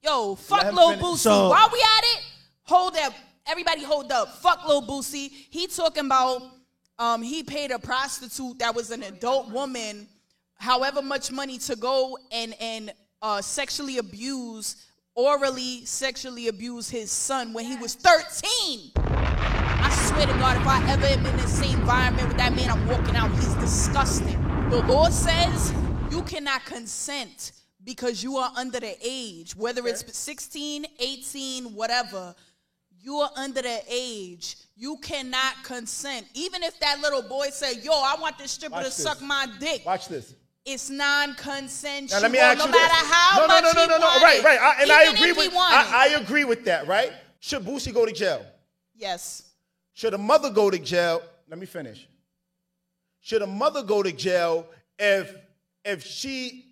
Yo, fuck Lil Boosie. So, while we at it, hold up. Everybody hold up. Fuck Lil Boosie. He talking about he paid a prostitute that was an adult woman however much money to go and orally sexually abuse his son when he was 13. I swear to God, if I ever am in the same environment with that man, I'm walking out. He's disgusting. The law says you cannot consent because you are under the age, whether it's 16, 18, whatever. You are under the age. You cannot consent. Even if that little boy say, yo, I want this stripper to suck my dick. Watch this. It's non-consensual. Now, let me ask you no matter this. how much he wanted. Right. I I agree with that, right? Should Boosie go to jail? Yes. Should a mother go to jail? Let me finish. Should a mother go to jail if she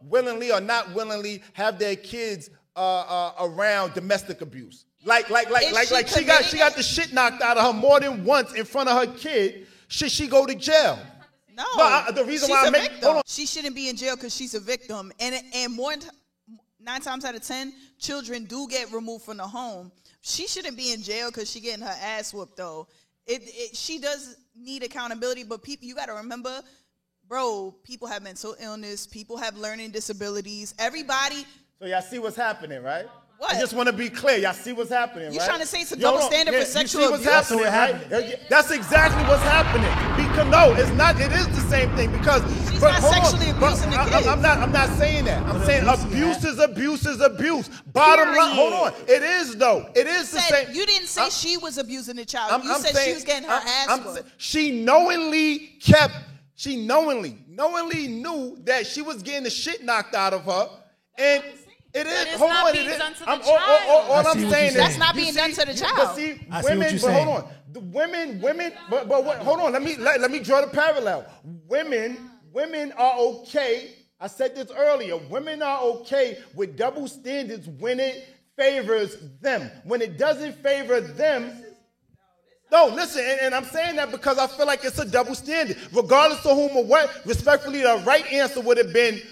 willingly or not willingly have their kids around domestic abuse? Like she got the shit knocked out of her more than once in front of her kid. Should she go to jail? No, the reason why she shouldn't be in jail because she's a victim, and more 9 times out of 10, children do get removed from the home. She shouldn't be in jail because she getting her ass whooped though. She does need accountability, but people, you got to remember, bro. People have mental illness. People have learning disabilities. Everybody. So y'all see what's happening, right? What? I just want to be clear. Y'all see what's happening, You right? trying to say it's a double standard for sexual abuse? You see what's happening, right? That's exactly what's happening. Because no, it's not. It is the same thing. Because she's not sexually abusing the kids. I'm not saying that. I'm saying abuse is abuse. Bottom line. Hold on. It is though. It is the same. You didn't say she was abusing the child. You said she was getting her ass whooped. She knowingly kept. She knowingly knew that she was getting the shit knocked out of her, and. It is. Hold on. It is. All I'm saying is that's not being done to the child. But see, women. But hold on. The women. But what? Hold on. Let me draw the parallel. Women are okay. I said this earlier. Women are okay with double standards when it favors them. When it doesn't favor them. No, listen, and I'm saying that because I feel like it's a double standard. Regardless of whom or what, respectfully, the right answer would have been,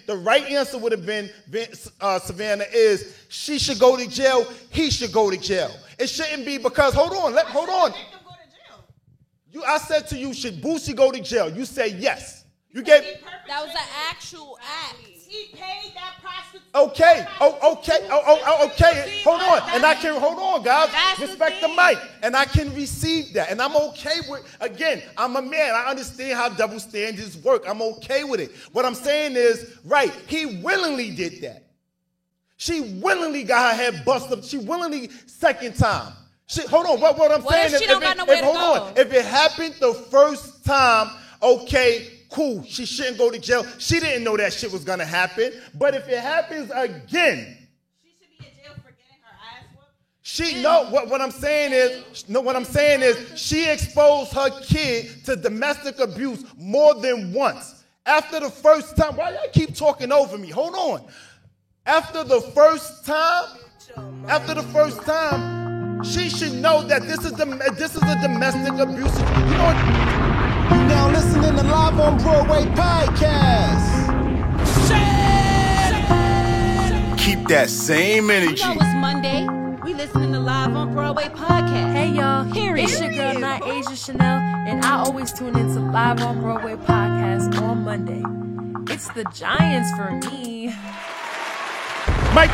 Savannah, is she should go to jail, he should go to jail. It shouldn't be because, hold on. I said to you, should Boosie go to jail? You say yes. That was an actual act. He paid that prostitute. Okay. Hold on. And I can, hold on, guys. Respect the mic. And I can receive that. And I'm okay with, again, I'm a man. I understand how double standards work. I'm okay with it. What I'm saying is, right, he willingly did that. She willingly got her head busted up. She willingly, second time. Hold on. What I'm saying is, if it happened the first time, okay, cool, she shouldn't go to jail. She didn't know that shit was gonna happen. But if it happens again, she should be in jail for getting her ass whooped. What I'm saying is she exposed her kid to domestic abuse more than once. After the first time, why y'all keep talking over me? Hold on. After the first time, she should know that this is a domestic abuse. You know what? You now listening to Live on Broadway podcast. Keep that same energy. You know it's Monday. We listening to Live on Broadway podcast. Hey y'all, it's your girl Not Asia Chanel, and I always tune into Live on Broadway podcast on Monday. It's the Giants for me. Mike.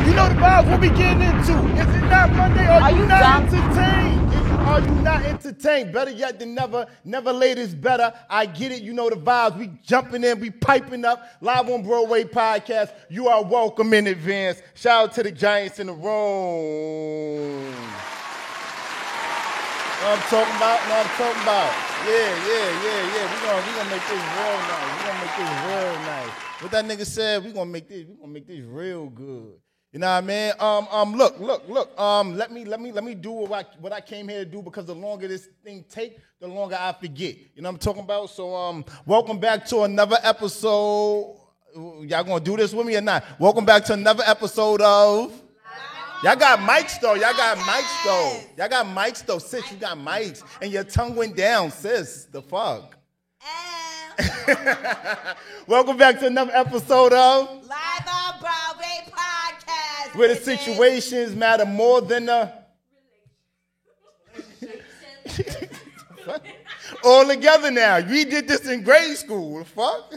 You know the vibes we'll be getting into. Is it not Monday? Are you not entertained? Are you not entertained? Better yet than never. Never late is better. I get it. You know the vibes. We jumping in. We piping up. Live on Broadway podcast. You are welcome in advance. Shout out to the Giants in the room. What I'm talking about. Yeah. We're gonna make this real nice. What that nigga said, we're gonna make this real good. You know what I mean? Look. Let me do what I came here to do, because the longer this thing take, the longer I forget. You know what I'm talking about? So welcome back to another episode. Y'all gonna do this with me or not? Welcome back to another episode of. Y'all got mics though. Sis, you got mics. And your tongue went down, sis. The fuck? Welcome back to another episode of Live on Broadway Podcast. Where the situations matter more than the... All together now. We did this in grade school. The fuck?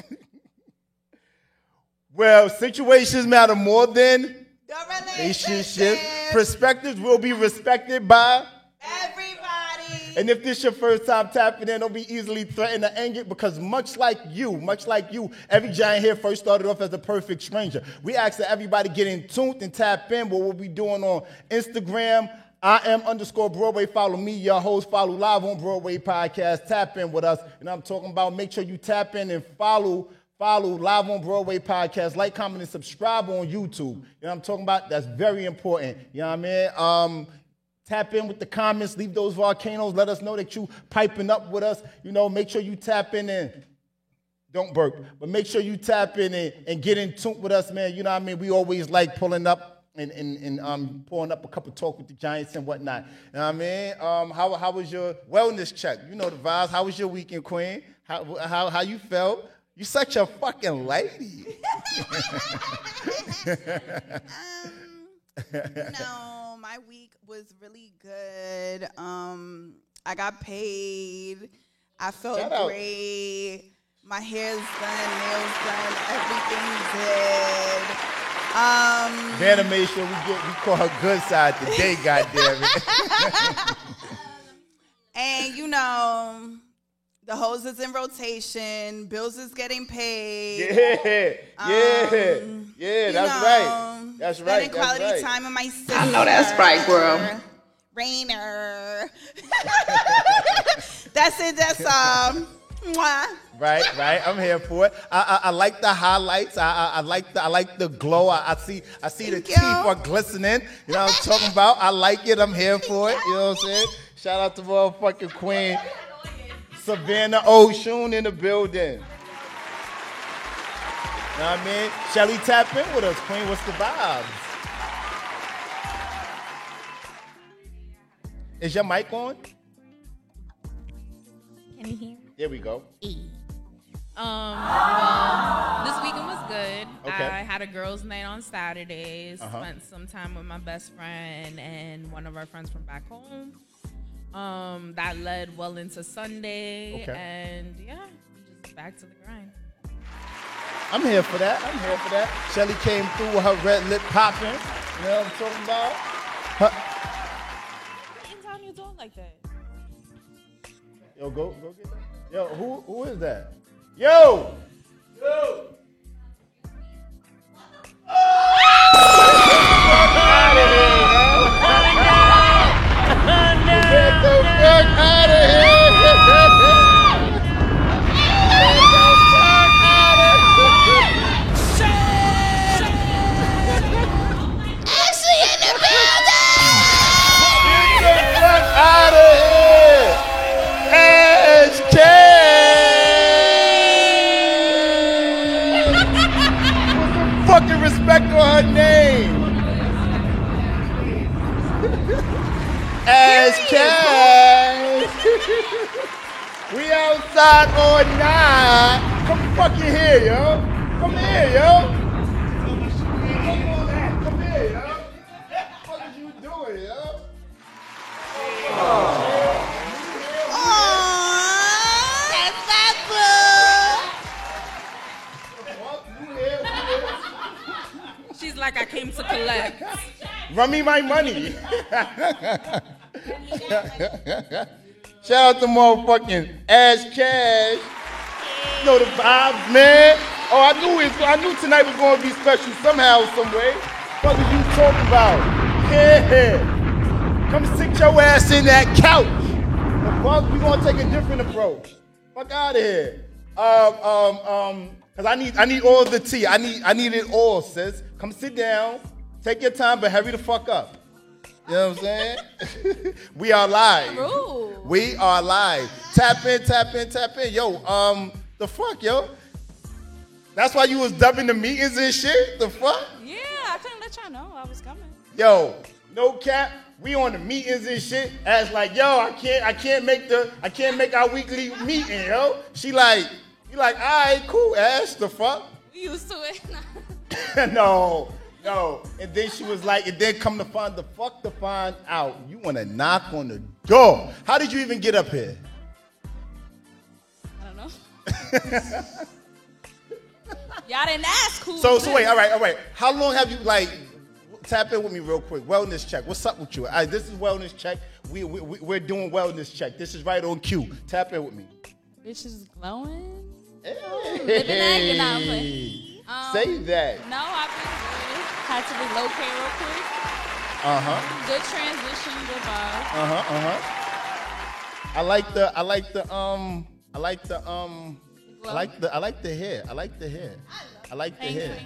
Well, situations matter more than The relationships. Perspectives will be respected by everybody. And if this your first time tapping in, don't be easily threatened or angered because much like you, every giant here first started off as a perfect stranger. We ask that everybody get in tune and tap in. What we'll be doing on Instagram, @IM_Broadway. Follow me, your host. Follow Live on Broadway Podcast. Tap in with us. And I'm talking about make sure you tap in and follow Live on Broadway Podcast. Like, comment, and subscribe on YouTube. You know what I'm talking about? That's very important. You know what I mean? Tap in with the comments. Leave those volcanoes. Let us know that you piping up with us. You know, make sure you tap in and don't burp. But make sure you tap in and get in tune with us, man. You know what I mean? We always like pulling up and pouring up a cup of talk with the Giants and whatnot. You know what I mean? How was your wellness check? You know the vibes. How was your weekend, Queen? How you felt? You such a fucking lady. No, my week was really good. I got paid. I felt great. My hair's done, nails done, everything's good. Vanna made sure we call her good side today, goddammit. And you know, the hoes is in rotation, bills is getting paid. Yeah, that's right. That's right. Spending quality time with my sister. I know that's right, girl. Rainer. That's it. That's mwah. Right. I'm here for it. I like the highlights. I like the glow. I see the teeth are glistening. You know what I'm talking about? I like it. I'm here for it. You know what I'm saying? Shout out to motherfucking Queen Savannah Oshun in the building. You know what I mean? Shelly, tap in with us, Queen. What's the vibes? Is your mic on? Can you hear? There we go. Well, this weekend was good. Okay. I had a girls' night on Saturday. Spent some time with my best friend and one of our friends from back home. That led well into Sunday. Okay. And yeah, just back to the grind. I'm here for that. Shelly came through with her red lip popping. You know what I'm talking about? Anytime you doing like that? Yo, go get that. Yo, who is that? Yo! Respect on her name. As Cash. We outside all night. Come fucking here, yo. Come here, yo. Come here, yo. What are you doing, yo? That's that boo. She's like, I came to collect. Run me my money. Shout out to motherfucking Ash Cash. You know the vibes, man. Oh, I knew tonight was going to be special somehow, some way. What are you talking about? Yeah. Come sit your ass in that couch. The fuck, we gonna take a different approach. Fuck out of here. Cause I need all the tea. I need it all, sis. Come sit down. Take your time, but hurry the fuck up. You know what I'm saying? We are live. Ooh. We are live. Tap in. Yo, the fuck, yo? That's why you was dubbing the meetings and shit? The fuck? Yeah, I couldn't let y'all know I was coming. Yo, no cap. We on the meetings and shit. As like, yo, I can't make our weekly meeting, yo. She like, You like, all right, cool, Ash, the fuck? We used to it. No. And then she was like, and then come to find out, you want to knock on the door. How did you even get up here? I don't know. Y'all didn't ask who. So wait, all right. How long have you, like, tap in with me real quick. Wellness check. What's up with you? This is wellness check. We're doing wellness check. This is right on cue. Tap in with me. Bitch is glowing. Hey. Say that. No, I've been good. Had to relocate real quick. Good transition, good vibe. I like the hair. I like the hair.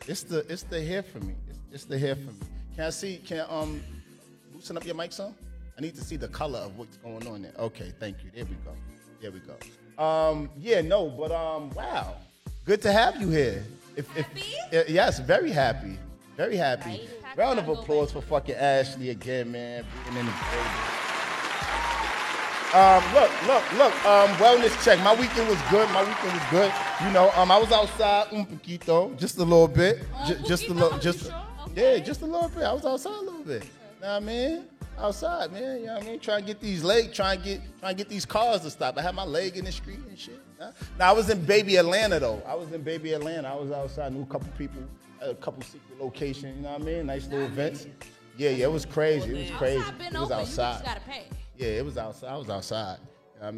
It's the hair for me. It's the hair for me. Can loosen up your mic some? I need to see the color of what's going on there. Okay, thank you. There we go. Wow. Good to have you here. Yes, very happy. Very happy. Right. Round of applause for fucking Ashley again, man. Being in the Look. Wellness check. My weekend was good. You know, I was outside un poquito, just a little bit. Just a little bit. I was outside a little bit. Know what I mean? Outside, man. You know what I mean? Trying to get these legs, trying to get these cars to stop. I had my leg in the street and shit. Now I was in baby Atlanta though. I was outside, knew a couple people, a couple secret locations. You know what I mean? Nice little events. Yeah, it was crazy. It was outside. You just gotta pay. Yeah, it was outside. I was outside. You know what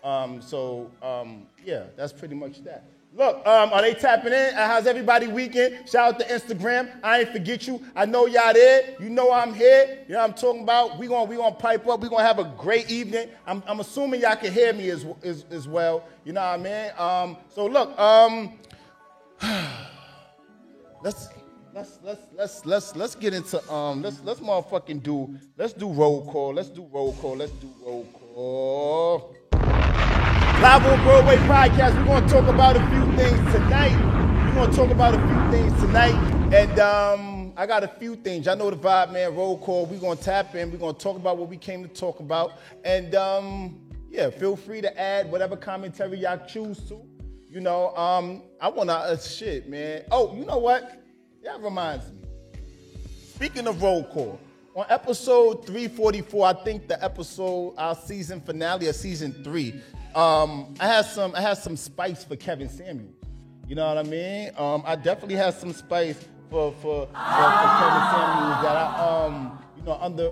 I mean? That's pretty much that. Look, are they tapping in? How's everybody weekend? Shout out to Instagram. I ain't forget you. I know y'all there. You know I'm here. You know what I'm talking about? We gonna pipe up. We gonna have a great evening. I'm assuming y'all can hear me as well. You know what I mean? So look, let's get into let's motherfucking do roll call. Let's do roll call. Live on Broadway podcast. We're gonna talk about a few things tonight. And I got a few things. Y'all know the vibe, man. Roll call. We're gonna tap in. We're gonna talk about what we came to talk about. And feel free to add whatever commentary y'all choose to. You know, I wanna shit, man. Oh, you know what? That reminds me. Speaking of roll call, on episode 344, I think our season finale of season 3, I had some spice for Kevin Samuels. You know what I mean? I definitely had some spice for Kevin Samuels that I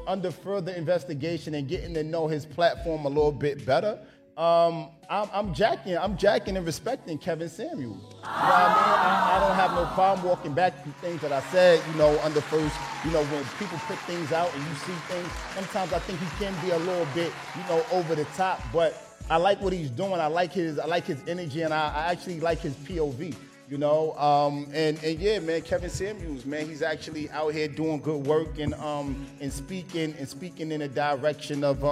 under further investigation and getting to know his platform a little bit better. I'm jacking and respecting Kevin Samuels. You know what I don't have no problem walking back to things that I said, under first, when people put things out and you see things, sometimes I think he can be a little bit, over the top, but I like what he's doing. I like his energy, and I actually like his POV, and yeah, man, Kevin Samuels, man, he's actually out here doing good work and speaking in a direction of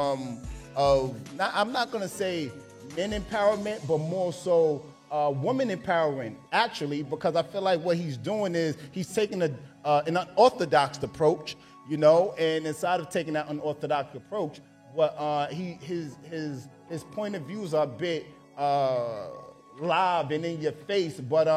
I'm not gonna say men empowerment, but more so woman empowering, actually, because I feel like what he's doing is he's taking an unorthodox approach, and inside of taking that unorthodox approach, what his point of views are a bit live and in your face, but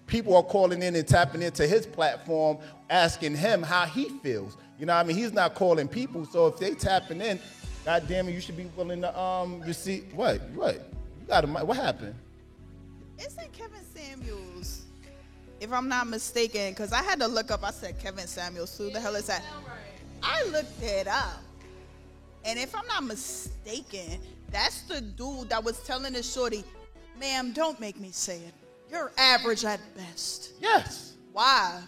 people are calling in and tapping into his platform, asking him how he feels. You know what I mean? He's not calling people, so if they tapping in, God damn it, you should be willing to receive. What? You got what happened? Isn't Kevin Samuels, if I'm not mistaken, because I had to look up, I said Kevin Samuels, who the hell is that? I looked it up. And if I'm not mistaken, that's the dude that was telling his shorty, ma'am, don't make me say it. You're average at best. Yes. Why?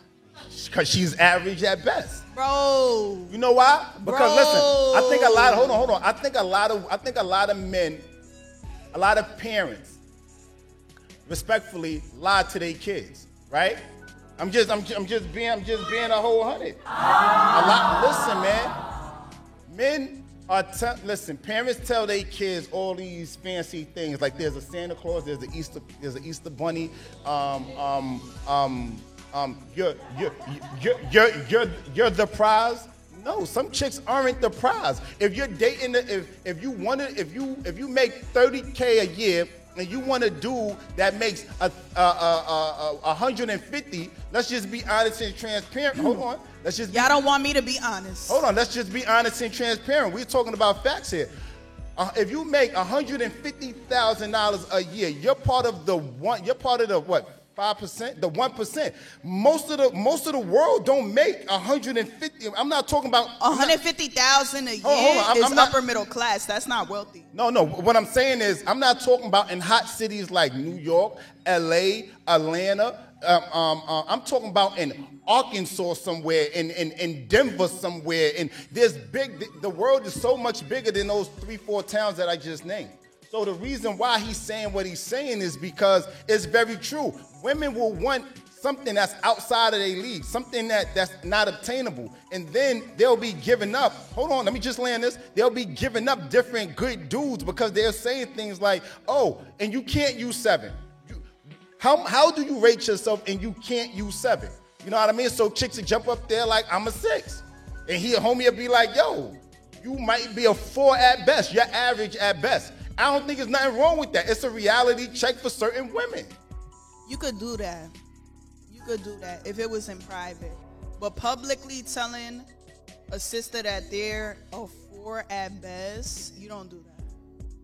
Because she's average at best. Bro. You know why? Because listen, I think a lot of men, a lot of parents respectfully lie to their kids, right? I'm just being a whole hundred. Listen, man. Parents tell their kids all these fancy things, like there's a Santa Claus, there's an Easter bunny, you're the prize. No, some chicks aren't the prize. If you're dating, if you make $30K a year and you want a dude that makes 150, let's just be honest and transparent. Hold on, y'all don't want me to be honest. Hold on, let's just be honest and transparent. We're talking about facts here. If you make $150,000 a year, you're part of the what? 5%, the 1%. Most of the world don't make 150. I'm not talking about 150,000 a year. Is upper middle class. That's not wealthy. No. What I'm saying is, I'm not talking about in hot cities like New York, LA, Atlanta. I'm talking about in Arkansas somewhere, in Denver somewhere. And the world is so much bigger than those 3-4 towns that I just named. So the reason why he's saying what he's saying is because it's very true. Women will want something that's outside of their league, something that's not obtainable. And then they'll be giving up. Hold on, let me just land this. They'll be giving up different good dudes because they're saying things like, oh, and you can't use 7. How do you rate yourself and you can't use 7? You know what I mean? So chicks will jump up there like, I'm a 6. And homie will be like, yo, you might be a 4 at best. You're average at best. I don't think there's nothing wrong with that. It's a reality check for certain women. You could do that. If it was in private. But publicly telling a sister that they're a 4 at best, you don't do that.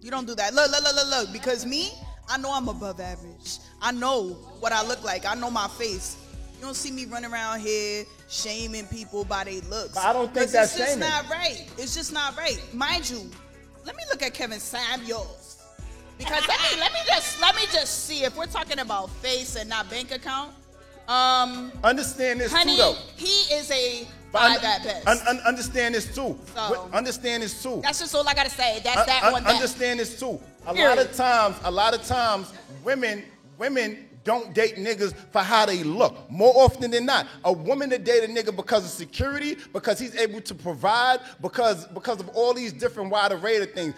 You don't do that. Look. Because me, I know I'm above average. I know what I look like. I know my face. You don't see me running around here shaming people by their looks. But I don't think that's shaming. It's just not right. Mind you, let me look at Kevin Samuels. Because let me just see if we're talking about face and not bank account. Understand this honey, too, though. He is a 5 at best. Understand this too. So, understand this too. That's just all I gotta say. That's that one. Understand this too. A lot of times, women don't date niggas for how they look. More often than not, a woman to date a nigga because of security, because he's able to provide, because of all these different wide array of things.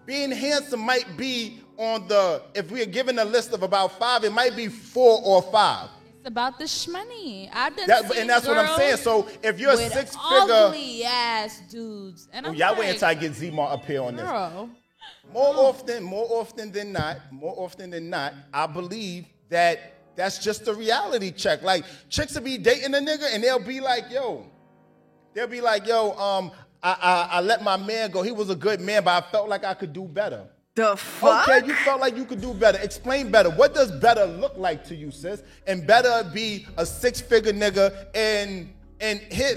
Being handsome might be on if we are given a list of about 5, it might be 4 or 5. It's about the shmoney. And that's what I'm saying. So if you're a 6-figure, ugly ass dudes, and I'm y'all wait until I get Zmar up here on this. Girl. More often than not, I believe that's just a reality check. Like, chicks will be dating a nigga and they'll be like, yo, I let my man go. He was a good man, but I felt like I could do better. The fuck? Okay, you felt like you could do better. Explain better. What does better look like to you, sis? And better be a 6-figure nigga and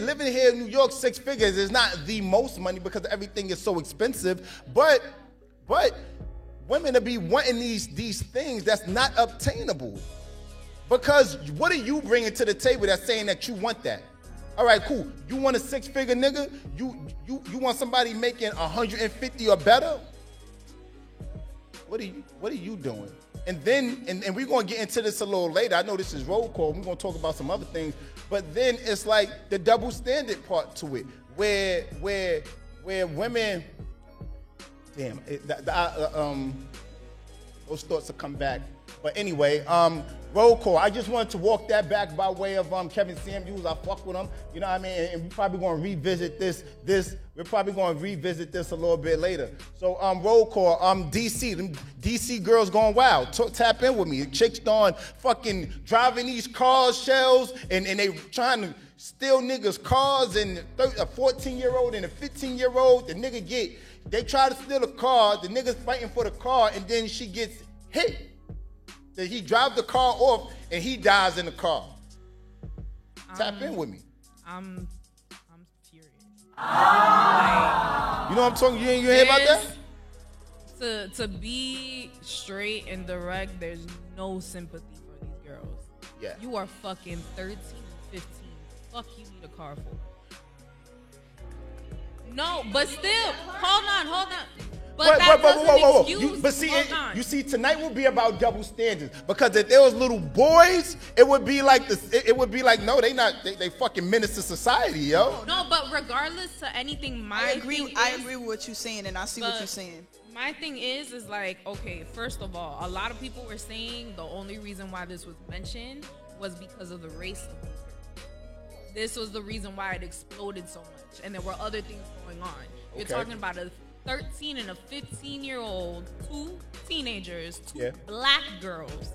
living here in New York, 6 figures is not the most money because everything is so expensive. But women will be wanting these things that's not obtainable. Because what are you bringing to the table that's saying that you want that? All right, cool. You want a 6-figure nigga? You want somebody making 150 or better? What are you doing? And then and we're gonna get into this a little later. I know this is roll call. We're gonna talk about some other things, but then it's like the double standard part to it, where women, damn, those thoughts will come back. But anyway, roll call. I just wanted to walk that back by way of Kevin Samuels. I fuck with him. You know what I mean? And we're probably going to revisit this. We're probably going to revisit this a little bit later. So roll call. DC. Them DC girls going wild. Tap in with me. Chicks on fucking driving these cars, shells, and they trying to steal niggas' cars, and a 14-year-old and a 15-year-old. They try to steal a car. The nigga's fighting for the car, and then she gets hit. That he drives the car off and he dies in the car. Tap in with me. I'm furious. You know what I'm talking? You ain't hear about that? To be straight and direct, there's no sympathy for these girls. Yeah. You are fucking 13, 15. Fuck you need a car for. No, but still, hold on. But that doesn't excuse. You see, tonight will be about double standards, because if there was little boys, it would be like this. It would be like, no, they fucking menace to society, yo. No, but regardless to anything, I agree with what you're saying, and I see what you're saying. My thing is like, okay, first of all, a lot of people were saying the only reason why this was mentioned was because of the race of the girl. this was the reason why it exploded so much. And there were other things going on. You're talking about a 13 and a 15-year-old, 2 teenagers, 2 black girls.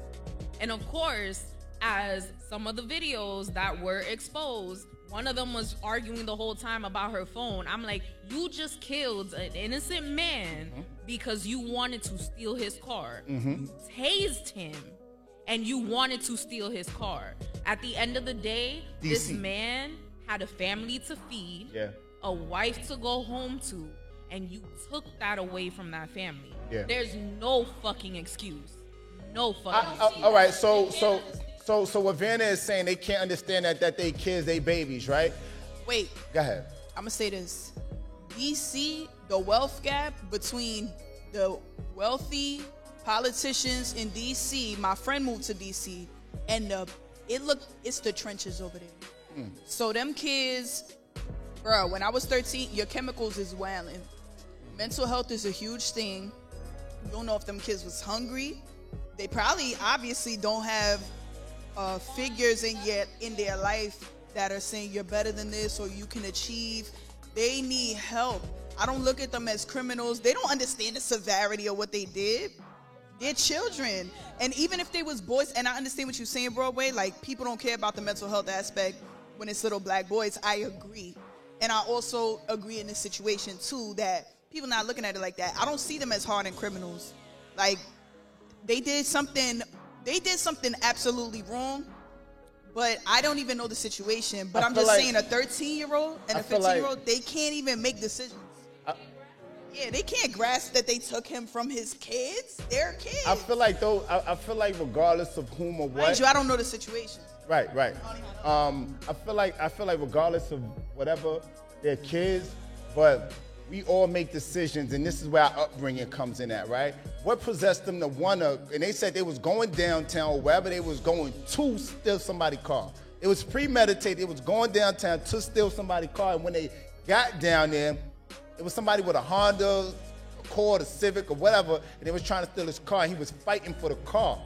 And of course, as some of the videos that were exposed, one of them was arguing the whole time about her phone. I'm like, you just killed an innocent man because you wanted to steal his car. Tased him, and you wanted to steal his car. At the end of the day, this man had a family to feed, a wife to go home to, and you took that away from that family. There's no fucking excuse. No fucking excuse. All right, so what Vanna is saying, they can't understand that they kids, they babies, right? Wait. Go ahead. I'm gonna say this. DC, the wealth gap between the wealthy politicians in DC, my friend moved to DC, and it's the trenches over there. So them kids, bro, when I was 13, your chemicals is wailing. Mental health is a huge thing. You don't know if them kids was hungry. They probably obviously don't have figures in their life that are saying you're better than this or you can achieve. They need help. I don't look at them as criminals. They don't understand the severity of what they did. They're children. And even if they was boys, and I understand what you're saying, Broadway, like people don't care about the mental health aspect when it's little black boys. I agree. And I also agree in this situation too that people not looking at it like that. I don't see them as hardened criminals. Like they did something absolutely wrong, but I don't even know the situation. But I'm just saying a 13-year-old and a 15-year-old, they can't even make decisions. They can't grasp that they took him from his kids. They're kids. I feel like regardless of whom or what. Mind you, I don't know the situation. Right. I feel like regardless of whatever, they're kids, but we all make decisions, and this is where our upbringing comes in at, right? What possessed them to wanna, and they said they was going downtown or wherever they was going to steal somebody's car. It was premeditated. It was going downtown to steal somebody's car, and when they got down there, it was somebody with a Honda Accord, a Civic, or whatever, and they was trying to steal his car, and he was fighting for the car.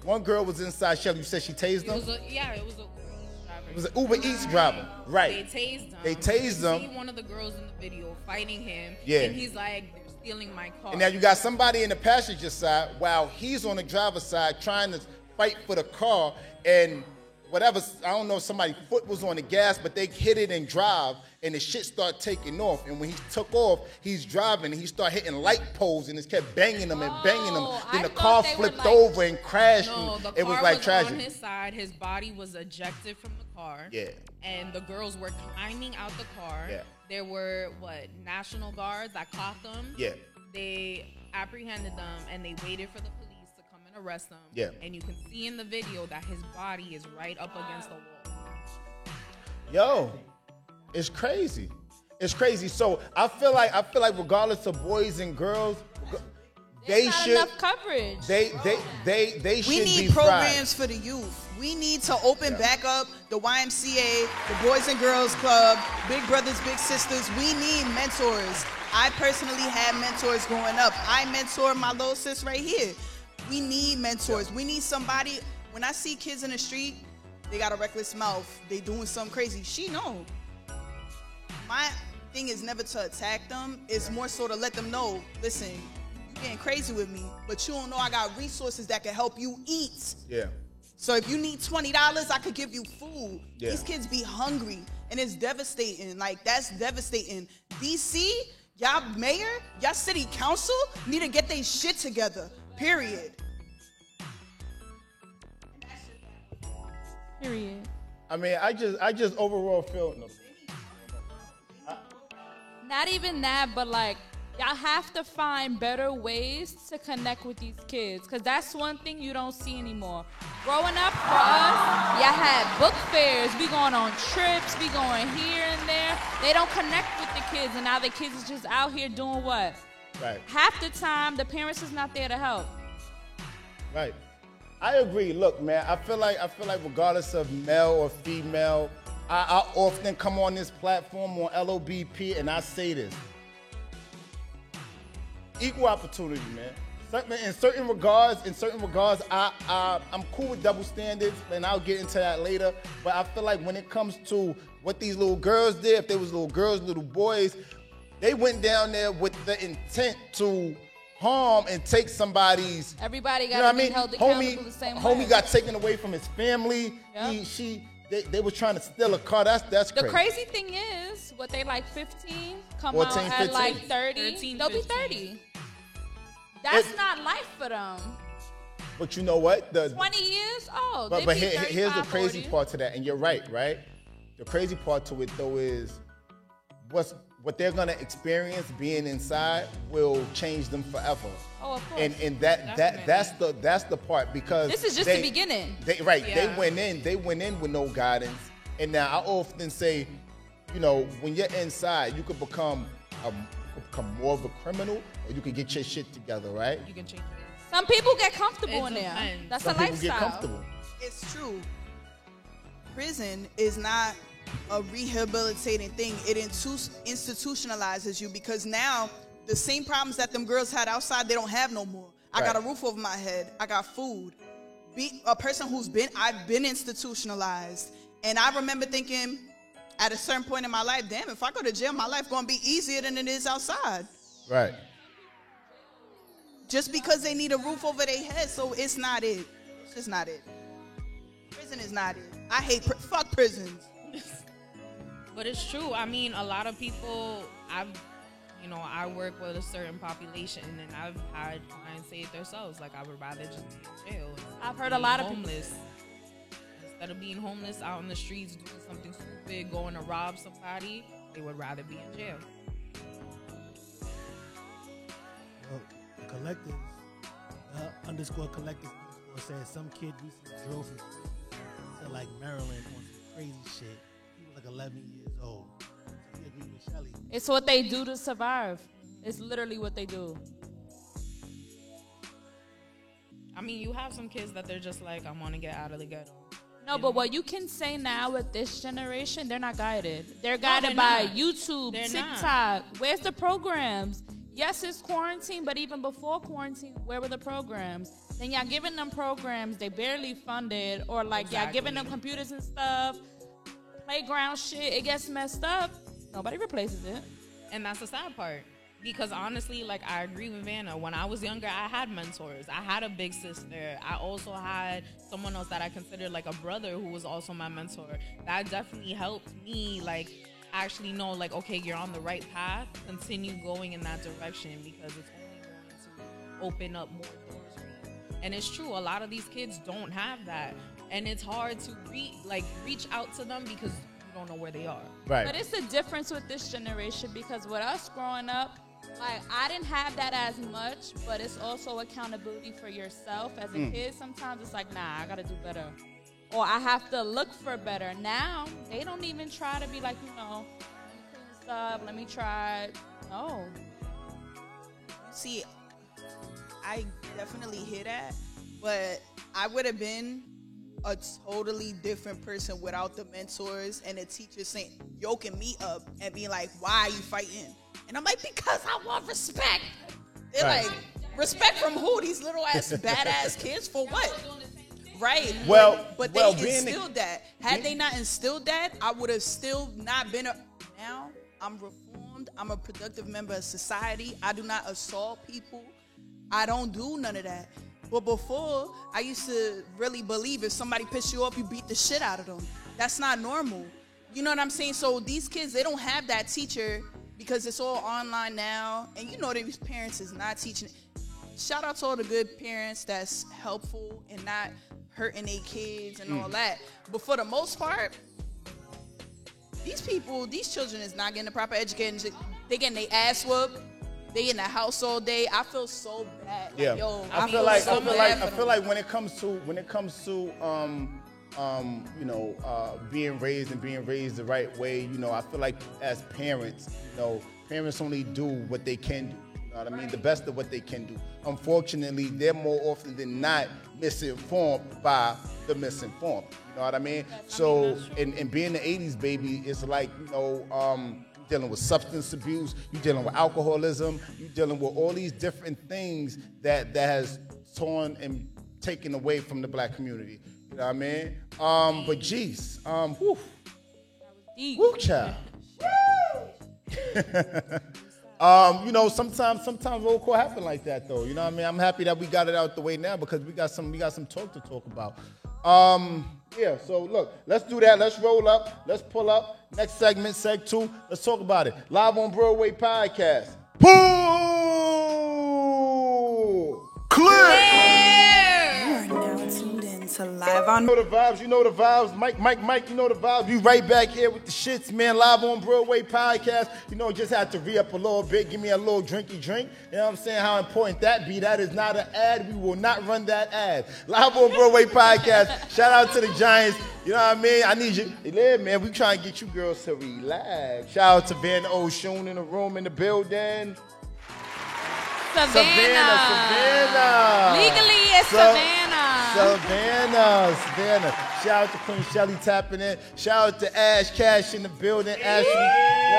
One girl was inside. Shelly, you said she tased him? It was a It was an Uber Eats driver, right? They tased him. You see one of the girls in the video fighting him, and he's like, they're stealing my car. And now you got somebody in the passenger side while he's on the driver's side trying to fight for the car, and whatever, I don't know if somebody's foot was on the gas, but they hit it and drive, and the shit started taking off. And when he took off, he's driving, and he started hitting light poles, and it kept banging them and banging them. Then the car flipped over and crashed. No, the it car was like was tragic. on his side. His body was ejected from the car. And the girls were climbing out the car. There were, National Guards that caught them. They apprehended them, and they waited for the police to come and arrest them. And you can see in the video that his body is right up against the wall. Yo, it's crazy. It's crazy. So I feel like regardless of boys and girls, they not should enough coverage. They should be We need programs for the youth. We need to open back up the YMCA, the Boys and Girls Club, Big Brothers, Big Sisters. We need mentors. I personally had mentors growing up. I mentor my little sis right here. We need mentors. We need somebody. When I see kids in the street, they got a reckless mouth. They doing something crazy. She know. My thing is never to attack them. It's more so to let them know, listen, you getting crazy with me, but you don't know I got resources that can help you eat. So if you need $20, I could give you food. These kids be hungry, and it's devastating. Like, that's devastating. DC, y'all mayor, y'all city council need to get their shit together, period. Period. I mean, I just overall feel Not even that, but like, y'all have to find better ways to connect with these kids, because that's one thing you don't see anymore. Growing up for us, y'all had book fairs, we going on trips, we going here and there. They don't connect with the kids, and now the kids is just out here doing what? Right. Half the time, the parents is not there to help. Right. I agree. Look, man, I feel like regardless of male or female, I often come on this platform on LOBP and I say this. Equal opportunity, man. In certain regards, I'm cool with double standards, and I'll get into that later. But I feel like when it comes to what these little girls did, if they was little girls, little boys, they went down there with the intent to harm and take somebody's. Everybody got to be held accountable the same way. Homie got taken away from his family. Yep. They were trying to steal a car. That's crazy. The crazy thing is, what they like 15, come 14, out at 15. like 30, 13, they'll be 30. That's not life for them. But you know what? 20 years old. But here's the crazy part to that, and you're right? The crazy part to it though is what they're gonna experience being inside will change them forever. Oh, of course. And that's the part, because this is just the beginning. They went in with no guidance, and now I often say, when you're inside, you could become more of a criminal, or you can get your shit together, right? You can change it. Some people get comfortable in there. That's Some a people lifestyle. get comfortable. It's true. Prison is not a rehabilitating thing. It institutionalizes you, because now the same problems that them girls had outside, they don't have no more. I got a roof over my head. I got food. Be a person I've been institutionalized. And I remember thinking at a certain point in my life, damn, if I go to jail, my life gonna be easier than it is outside. Right. Just because they need a roof over their head, so it's not it. It's just not it. Prison is not it. I hate fuck prisons. But it's true. I mean, a lot of people, I work with a certain population, and I've had clients say it themselves, like, I would rather just be in jail. I've heard a lot of homeless. Instead of being homeless out in the streets doing something stupid, going to rob somebody, they would rather be in jail. Well, the collective, _collective says some kid recently drove to like Maryland on some crazy shit. He was like 11 years old. So he agreed with Shelly. It's what they do to survive. It's literally what they do. I mean, you have some kids that they're just like, I want to get out of the ghetto. No, but what you can say now with this generation, they're not guided. They're guided by YouTube, TikTok. Where's the programs? Yes, it's quarantine, but even before quarantine, where were the programs? Then y'all giving them programs, they barely funded, or like y'all giving them computers and stuff, playground shit, it gets messed up. Nobody replaces it. And that's the sad part. Because honestly, like, I agree with Vanna. When I was younger, I had mentors. I had a big sister. I also had someone else that I considered like a brother who was also my mentor. That definitely helped me, like, actually know, like, okay, you're on the right path. Continue going in that direction, because it's only going to open up more doors for you. And it's true, a lot of these kids don't have that. And it's hard to reach out to them because you don't know where they are. Right. But it's the difference with this generation, because with us growing up, like, I didn't have that as much, but it's also accountability for yourself. As a kid, sometimes it's like, nah, I got to do better. Or I have to look for better. Now, they don't even try to be like, let me clean this up, let me try. No. See, I definitely hear that, but I would have been a totally different person without the mentors and the teachers saying, yoking me up and being like, why are you fighting? And I'm like, because I want respect. They're like, respect from who? These little ass badass kids for what? Right. But they instilled that. Had they not instilled that, I would have still not been now I'm reformed. I'm a productive member of society. I do not assault people. I don't do none of that. But before, I used to really believe if somebody pissed you off, you beat the shit out of them. That's not normal. You know what I'm saying? So these kids, they don't have that teacher because it's all online now. And you know these parents is not teaching it. Shout out to all the good parents that's helpful and not hurting their kids and all that. But for the most part, these children is not getting the proper education. They getting their ass whooped. They in the house all day. I feel so bad. Yeah. Like, yo, I feel like when it comes to being raised the right way, I feel like as parents, parents only do what they can do. You know what I mean? The best of what they can do. Unfortunately, they're more often than not misinformed by the misinformed. You know what I mean? So, and being the 80s baby, it's like, dealing with substance abuse, you're dealing with alcoholism, you're dealing with all these different things that has torn and taken away from the black community. You know what I mean? But geez, whew. Woo, child. You know, sometimes roll call happen like that though. You know what I mean? I'm happy that we got it out the way now because we got some talk to talk about. Yeah, so look, let's do that. Let's roll up. Let's pull up. Next segment, seg 2. Let's talk about it. Live on Broadway podcast. Pull! Click! Live on. You know the vibes, you know the vibes. Mike, you know the vibes. We right back here with the shits, man. Live on Broadway podcast. You know, just had to re-up a little bit. Give me a little drinky drink. You know what I'm saying? How important that be. That is not an ad. We will not run that ad. Live on Broadway podcast. Shout out to the Giants. You know what I mean? I need you. Yeah, man, we trying to get you girls to relax. Shout out to Van Oshun in the room, in the building. Savannah. Legally, it's Savannah. Shout out to Queen Shelly tapping in. Shout out to Ash Cash in the building. Ashley, you know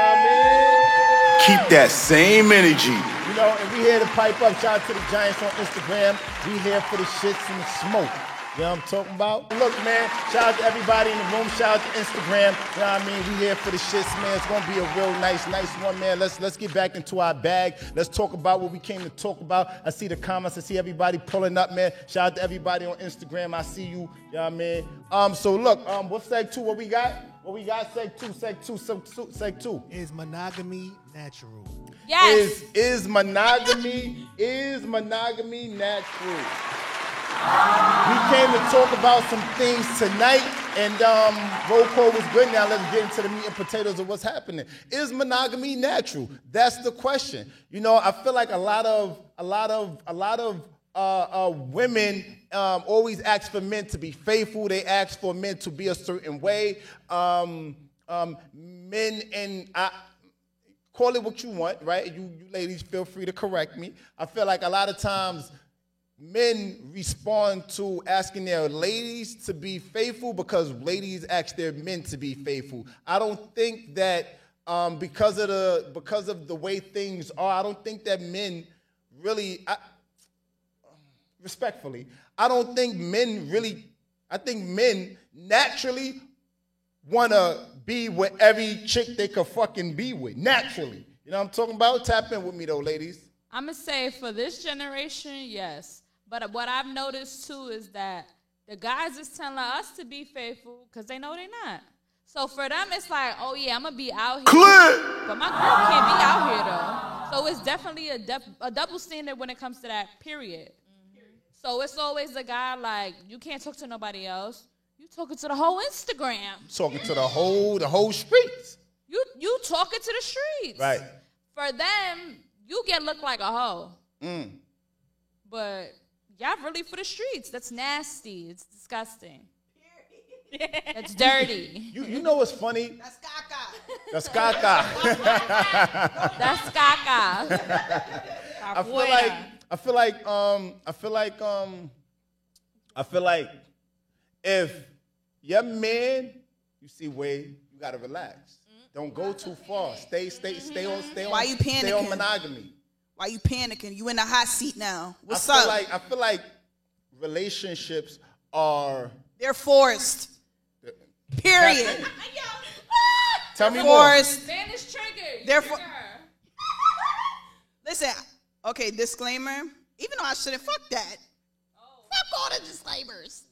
what I mean? Keep that same energy. You know, and we here to pipe up. Shout out to the Giants on Instagram. We here for the shits and the smoke. You know what I'm talking about? Look, man, shout out to everybody in the room. Shout out to Instagram. You know what I mean? We here for the shits, man. It's going to be a real nice one, man. Let's get back into our bag. Let's talk about what we came to talk about. I see the comments. I see everybody pulling up, man. Shout out to everybody on Instagram. I see you. You know what I mean? So, look, what's seg 2? What we got? Seg 2. Is monogamy natural? Yes. Is monogamy natural? We came to talk about some things tonight, and roll call was good. Now let's get into the meat and potatoes of what's happening. Is monogamy natural? That's the question. You know, I feel like a lot of women always ask for men to be faithful. They ask for men to be a certain way. Men and call it what you want, right? You ladies feel free to correct me. I feel like a lot of times men respond to asking their ladies to be faithful because ladies ask their men to be faithful. I don't think that because of the way things are, I don't think that men really, respectfully, I think men naturally want to be with every chick they could fucking be with, naturally. You know what I'm talking about? Tap in with me though, ladies. I'm going to say for this generation, yes. But what I've noticed, too, is that the guys is telling us to be faithful because they know they're not. So for them, it's like, oh, yeah, I'm going to be out here. But my girl can't be out here, though. So it's definitely a double standard when it comes to that, period. Mm-hmm. So it's always a guy like, you can't talk to nobody else. You talking to the whole Instagram. Talking to the whole streets. You talking to the streets. Right. For them, you get looked like a hoe. Mm. But y'all really for the streets. That's nasty. It's disgusting. That's dirty. You know what's funny? That's caca. That's caca. That's caca. I feel like if your man, you see Wade, you gotta relax. Don't go too far. Stay on. Why you panicking? Stay on monogamy. Why you panicking? You in the hot seat now. What's up? I feel like relationships are... They're forced. Period. Tell me more. Spanish trigger. They're Listen, okay, disclaimer. Even though I shouldn't, fuck that. Fuck all the disclaimers.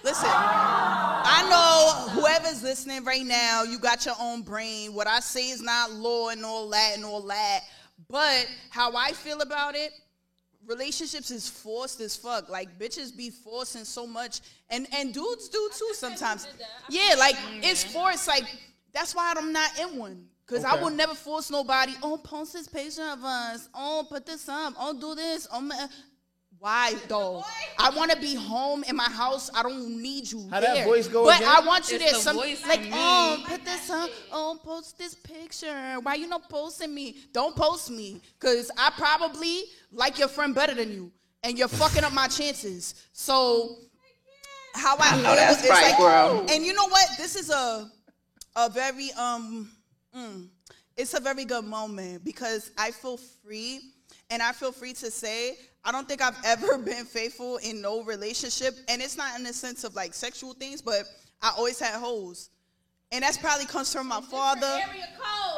Listen, I know whoever's listening right now, you got your own brain. What I say is not law and all that. But how I feel about it, relationships is forced as fuck. Like, bitches be forcing so much. And dudes do too sometimes. Yeah, like, it's forced. Like, that's why I'm not in one. Because I will never force nobody, post this picture of us. Put this up. Do this. Why, though? I want to be home in my house. I don't need you How there. that voice go But again? I want you It's there. the voice Like, for me. put this up. Post this picture. Why you not posting me? Don't post me. Because I probably like your friend better than you. And you're fucking up my chances. So, how I feel that's is right, like, girl. and you know what? This is a very, It's a very good moment because I feel free, and I feel free to say I don't think I've ever been faithful in no relationship, and it's not in the sense of like sexual things, but I always had hoes. And that's probably comes from my father.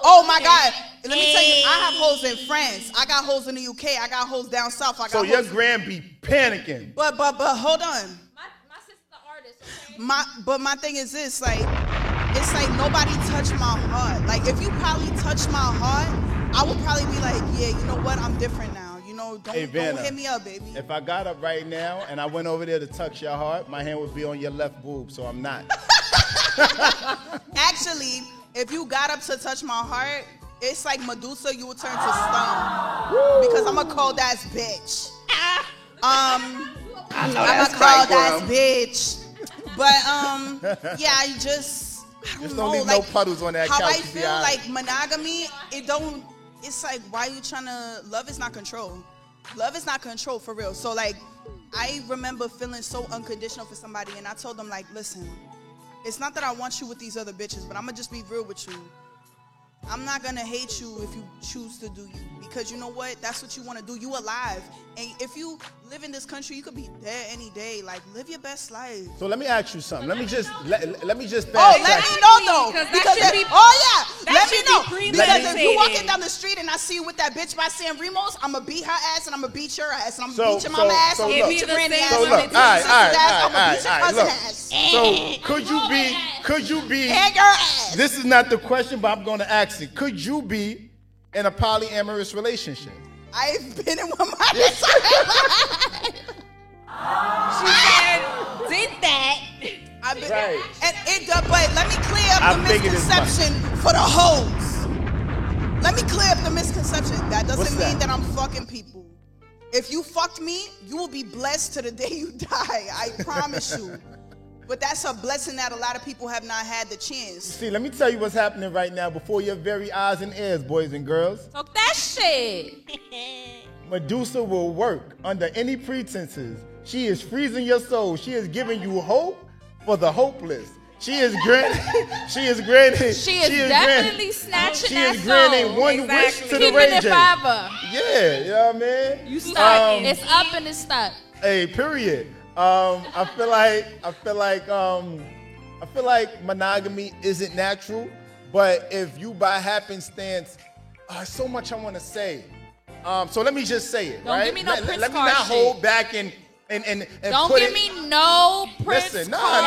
Oh my God. Let me tell you, I have hoes in France. I got hoes in the UK. I got hoes down south. So your grand be panicking. But hold on. My sister's the artist, okay? But my thing is this, like, it's like nobody touched my heart. Like, if you probably touched my heart, I would probably be like, yeah, you know what? I'm different now. You know, don't hit me up, baby. If I got up right now and I went over there to touch your heart, my hand would be on your left boob, so I'm not. Actually, if you got up to touch my heart, it's like Medusa, you would turn to stone. Because I'm a cold ass bitch. I'm a cold ass bitch. But yeah, I just don't know, leave like, no puddles on that how couch. I feel like monogamy, it's like, why are you trying to, love is not control. Love is not control, for real. So like, I remember feeling so unconditional for somebody, and I told them like, listen, it's not that I want you with these other bitches, but I'm going to just be real with you. I'm not going to hate you if you choose to do you. Because you know what? That's what you want to do. You alive. And if you live in this country, you could be dead any day. Like, live your best life. So let me ask you something. Let me just let me let me know, though. Because let me know. Because if you walking down the street and I see you with that bitch by San Remo's, I'm going to beat her ass and I'm going to beat your ass. And I'm going to beat your mama ass. I'm going to beat your granny ass. I'm going to beat your sister's ass. I'm going to beat your cousin ass. So could you be, and your ass. This is not the question, but I'm going to ask it. Could you be in a polyamorous relationship? I've been in one my entire life. She said, did that. I've been, right. And but let me clear up the misconception for the hoes. Let me clear up the misconception. That doesn't mean that I'm fucking people. If you fucked me, you will be blessed to the day you die. I promise you. But that's a blessing that a lot of people have not had the chance. See, let me tell you what's happening right now before your very eyes and ears, boys and girls. Talk that shit. Medusa will work under any pretenses. She is freezing your soul. She is giving you hope for the hopeless. She is granting. She is definitely snatching that soul. She is granting one wish to the Keeping it raging. forever. Yeah, you know what I mean? You stuck. It's up and it's stuck. Hey, period. I feel like monogamy isn't natural, but if you by happenstance, so much I want to say. So let me just say it. Don't give me no Prince Let me card not shit. hold back and don't put give me no Prince listen, card.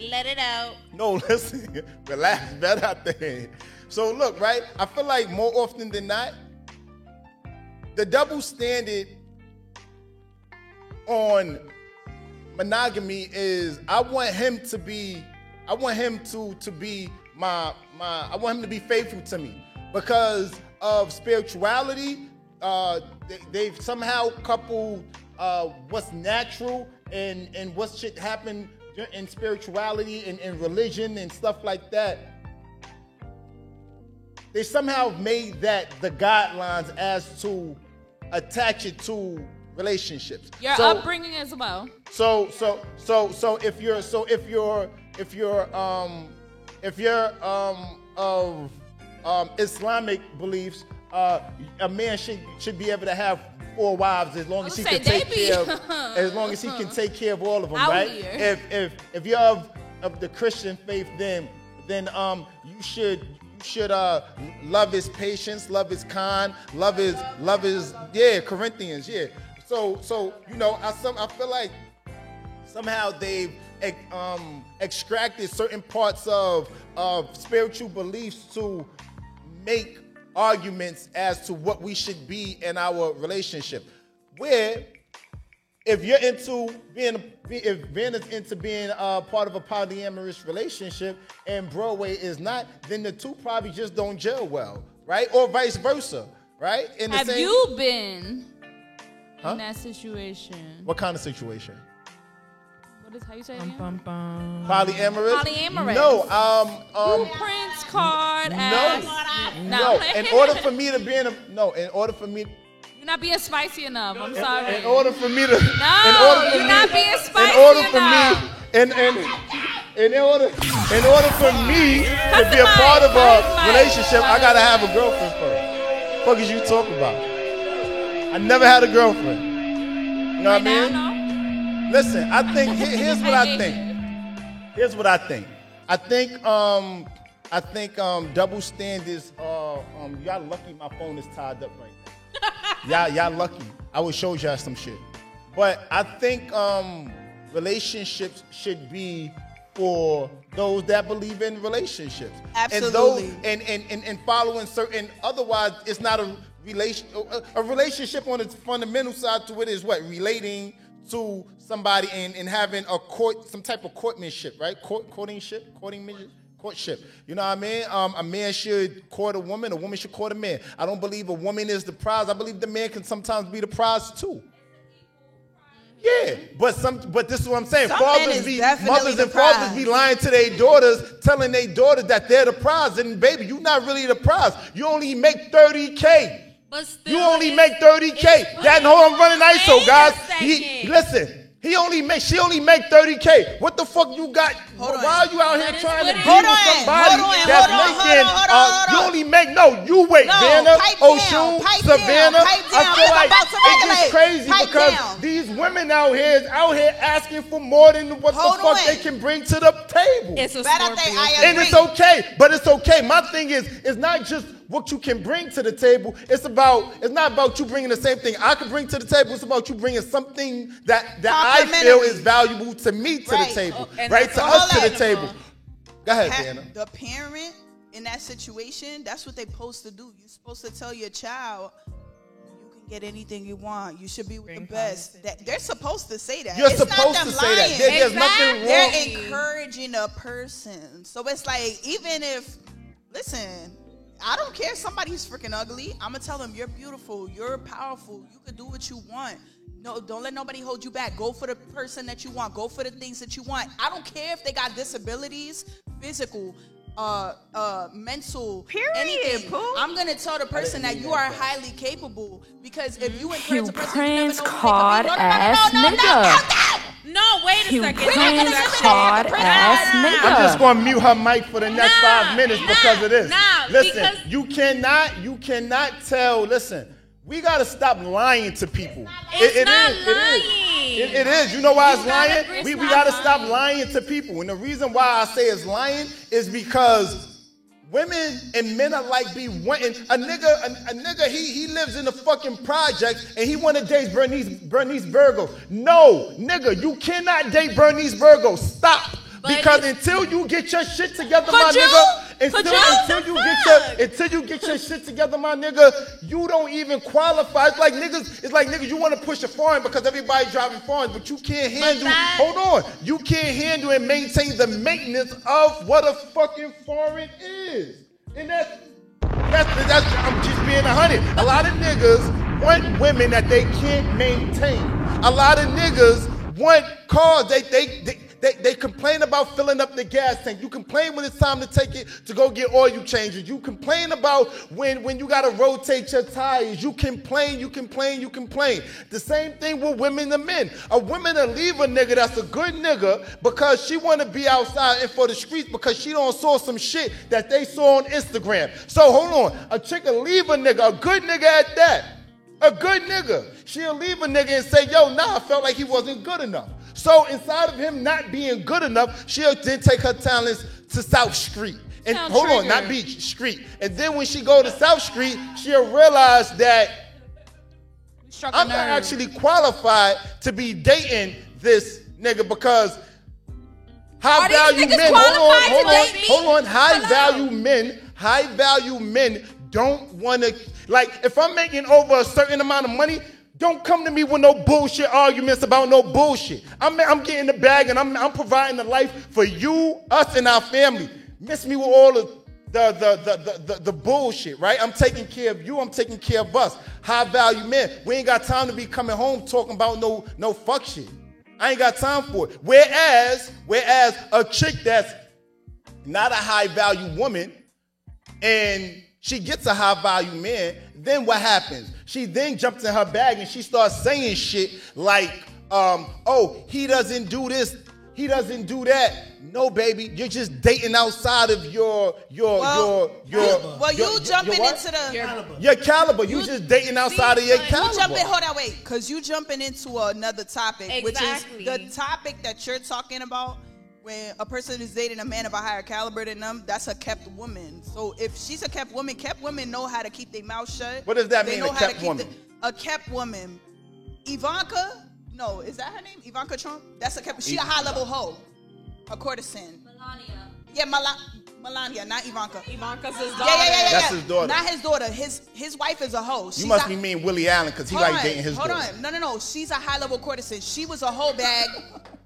Let it out. No, listen. Relax, better out there. So look, right? I feel like more often than not, the double standard on monogamy is I want him to be faithful to me because of spirituality. They've somehow coupled what's natural and what should happen in spirituality and religion and stuff like that. They somehow made that the guidelines as to attach it to relationships. Your upbringing as well. So if you're of Islamic beliefs, a man should be able to have 4 wives as long as he can take care of all of them, right? If you're of the Christian faith, then you should love his patience, love his kind, love his Corinthians, yeah. So you know, I feel like somehow they've extracted certain parts of spiritual beliefs to make arguments as to what we should be in our relationship. Where if you're into being part of a polyamorous relationship and Broadway is not, then the two probably just don't gel well, right? Or vice versa, right? Have you been in that situation? What kind of situation? How you say it again? Polyamorous? Polyamorous. No. Prince card. No. In order for me, you're not being spicy enough. I'm sorry. In order for me to. No, you're not being spicy enough. In order for me to be a part of a relationship, I gotta have a girlfriend first. What is you talking about? I never had a girlfriend. You know what I mean? Listen, I think here's what I think. Here's what I think. I think double standards. Y'all lucky my phone is tied up right now. Y'all lucky. I would show y'all some shit. But I think relationships should be for those that believe in relationships. Absolutely. And following certain. Otherwise, it's not a relation. A relationship on its fundamental side to it is what? Relating to somebody and having some type of courtmanship, right? Courtship. You know what I mean? A man should court a woman should court a man. I don't believe a woman is the prize. I believe the man can sometimes be the prize too. Yeah, but this is what I'm saying. Mothers and fathers be lying to their daughters, telling their daughters that they're the prize. And baby, you're not really the prize. You only make $30K. But still, you only make $30K. That whole I'm running ISO, guys. Listen. She only make $30K. What the fuck you got? Why are you out here trying to be with somebody that's making? You only make you wait, Vanna, Oshun, Savannah. I feel like it's just crazy because these women out here asking for more than what the fuck they can bring to the table. It's a Scorpio. And it's okay, but it's okay. My thing is, it's not just what you can bring to the table. It's not about you bringing the same thing I can bring to the table. It's about you bringing something that I feel is valuable to me to the table, right? To us to the table. Go ahead, Dana. The parent in that situation, that's what they're supposed to do. You're supposed to tell your child, you can get anything you want. You should be with the best. They're supposed to say that. You're supposed to say that. There's nothing wrong. They're encouraging a person. So it's like, even if, listen, I don't care if somebody's freaking ugly. I'm going to tell them, you're beautiful. You're powerful. You can do what you want. No, don't let nobody hold you back. Go for the person that you want. Go for the things that you want. I don't care if they got disabilities, physical, mental, anything. I'm going to tell the person that you are highly capable, because if you encourage a person, you never know card ass nigga. No, wait a second. Card ass nigga. I'm just going to mute her mic for the next 5 minutes because of this. Listen, you cannot tell. Listen, we got to stop lying to people. It's not lying. It is. You know why it's lying? We got to stop lying to people. And the reason why I say it's lying is because women and men are like be wanting a nigga. He lives in the fucking projects and he want to date Bernice Virgo. No, nigga, you cannot date Bernice Virgo. Stop. Because until you get your shit together, my nigga, until you get your shit together, my nigga, you don't even qualify. It's like niggas, you want to push a foreign because everybody's driving foreign, but you can't handle. You can't handle and maintain the maintenance of what a fucking foreign is. And that's I'm just being 100. A lot of niggas want women that they can't maintain. A lot of niggas want cars They complain about filling up the gas tank. You complain when it's time to take it to go get oil changes. You complain about when you got to rotate your tires. You complain. The same thing with women and men. A woman will leave a nigga that's a good nigga because she want to be outside and for the streets because she don't saw some shit that they saw on Instagram. So hold on. A chick will leave a nigga, a good nigga at that. A good nigga. She'll leave a nigga and say, yo, I felt like he wasn't good enough. So inside of him not being good enough, she'll then take her talents to South Street. And not Beach Street. And then when she go to South Street, she'll realize that I'm not actually qualified to be dating this nigga because high value men. Hold on. High value men don't want to, like, if I'm making over a certain amount of money, don't come to me with no bullshit arguments about no bullshit. I'm getting the bag and I'm providing the life for you, us, and our family. Miss me with all of the bullshit, right? I'm taking care of you. I'm taking care of us. High value men. We ain't got time to be coming home talking about no fuck shit. I ain't got time for it. Whereas a chick that's not a high value woman and she gets a high value man, then what happens? She then jumps in her bag and she starts saying shit like, oh, he doesn't do this. he doesn't do that. No, baby, you're just dating outside of your jumping into your caliber. You just dating outside of your caliber. Hold on, wait, because you jumping into another topic, exactly. which is the topic that you're talking about. When a person is dating a man of a higher caliber than them, that's a kept woman. So if she's a kept women know how to keep their mouth shut. What does that mean, a kept woman? A kept woman. Ivanka, no, is that her name? Ivanka Trump? That's a kept. She a high level hoe, a courtesan. Melania. Yeah, Melania, not Ivanka. Ivanka's his daughter. Yeah. That's his daughter. Not his daughter. His wife is a hoe. You must be mean Willie Allen because he like dating his daughter. Hold on. No. She's a high level courtesan. She was a hoe bag.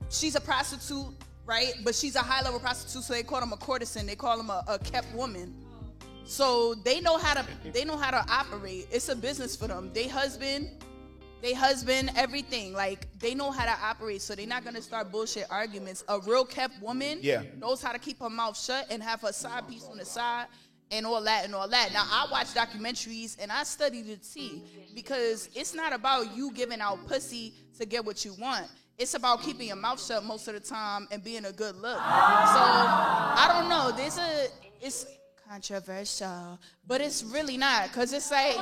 She's a prostitute, right? But she's a high level prostitute, so they call them a courtesan. They call them a kept woman. So they know how to operate. It's a business for them. They husband, everything. Like, they know how to operate, so they're not going to start bullshit arguments. A real kept woman knows how to keep her mouth shut and have her side piece on the side and all that. Now, I watch documentaries, and I study the tea because it's not about you giving out pussy to get what you want. It's about keeping your mouth shut most of the time and being a good look. So, I don't know. It's controversial, but it's really not, because it's like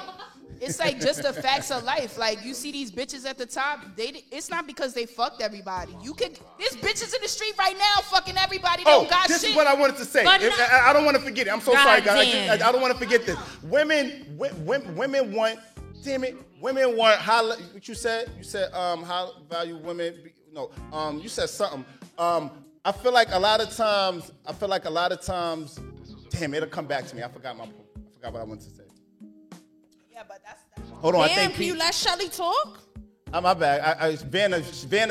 just the facts of life. Like, you see these bitches at the top, it's not because they fucked everybody. There's bitches in the street right now fucking everybody. They don't got this shit. is what I wanted to say. I don't want to forget it. I'm so sorry, guys. I don't want to forget this. Women want, damn it, women want high. What you said? You said high value women. No, you said something. I feel like a lot of times. Damn, it'll come back to me. I forgot what I wanted to say. Yeah, but that's hold on. Damn, I think can you let Shelly talk? My bad. Vanna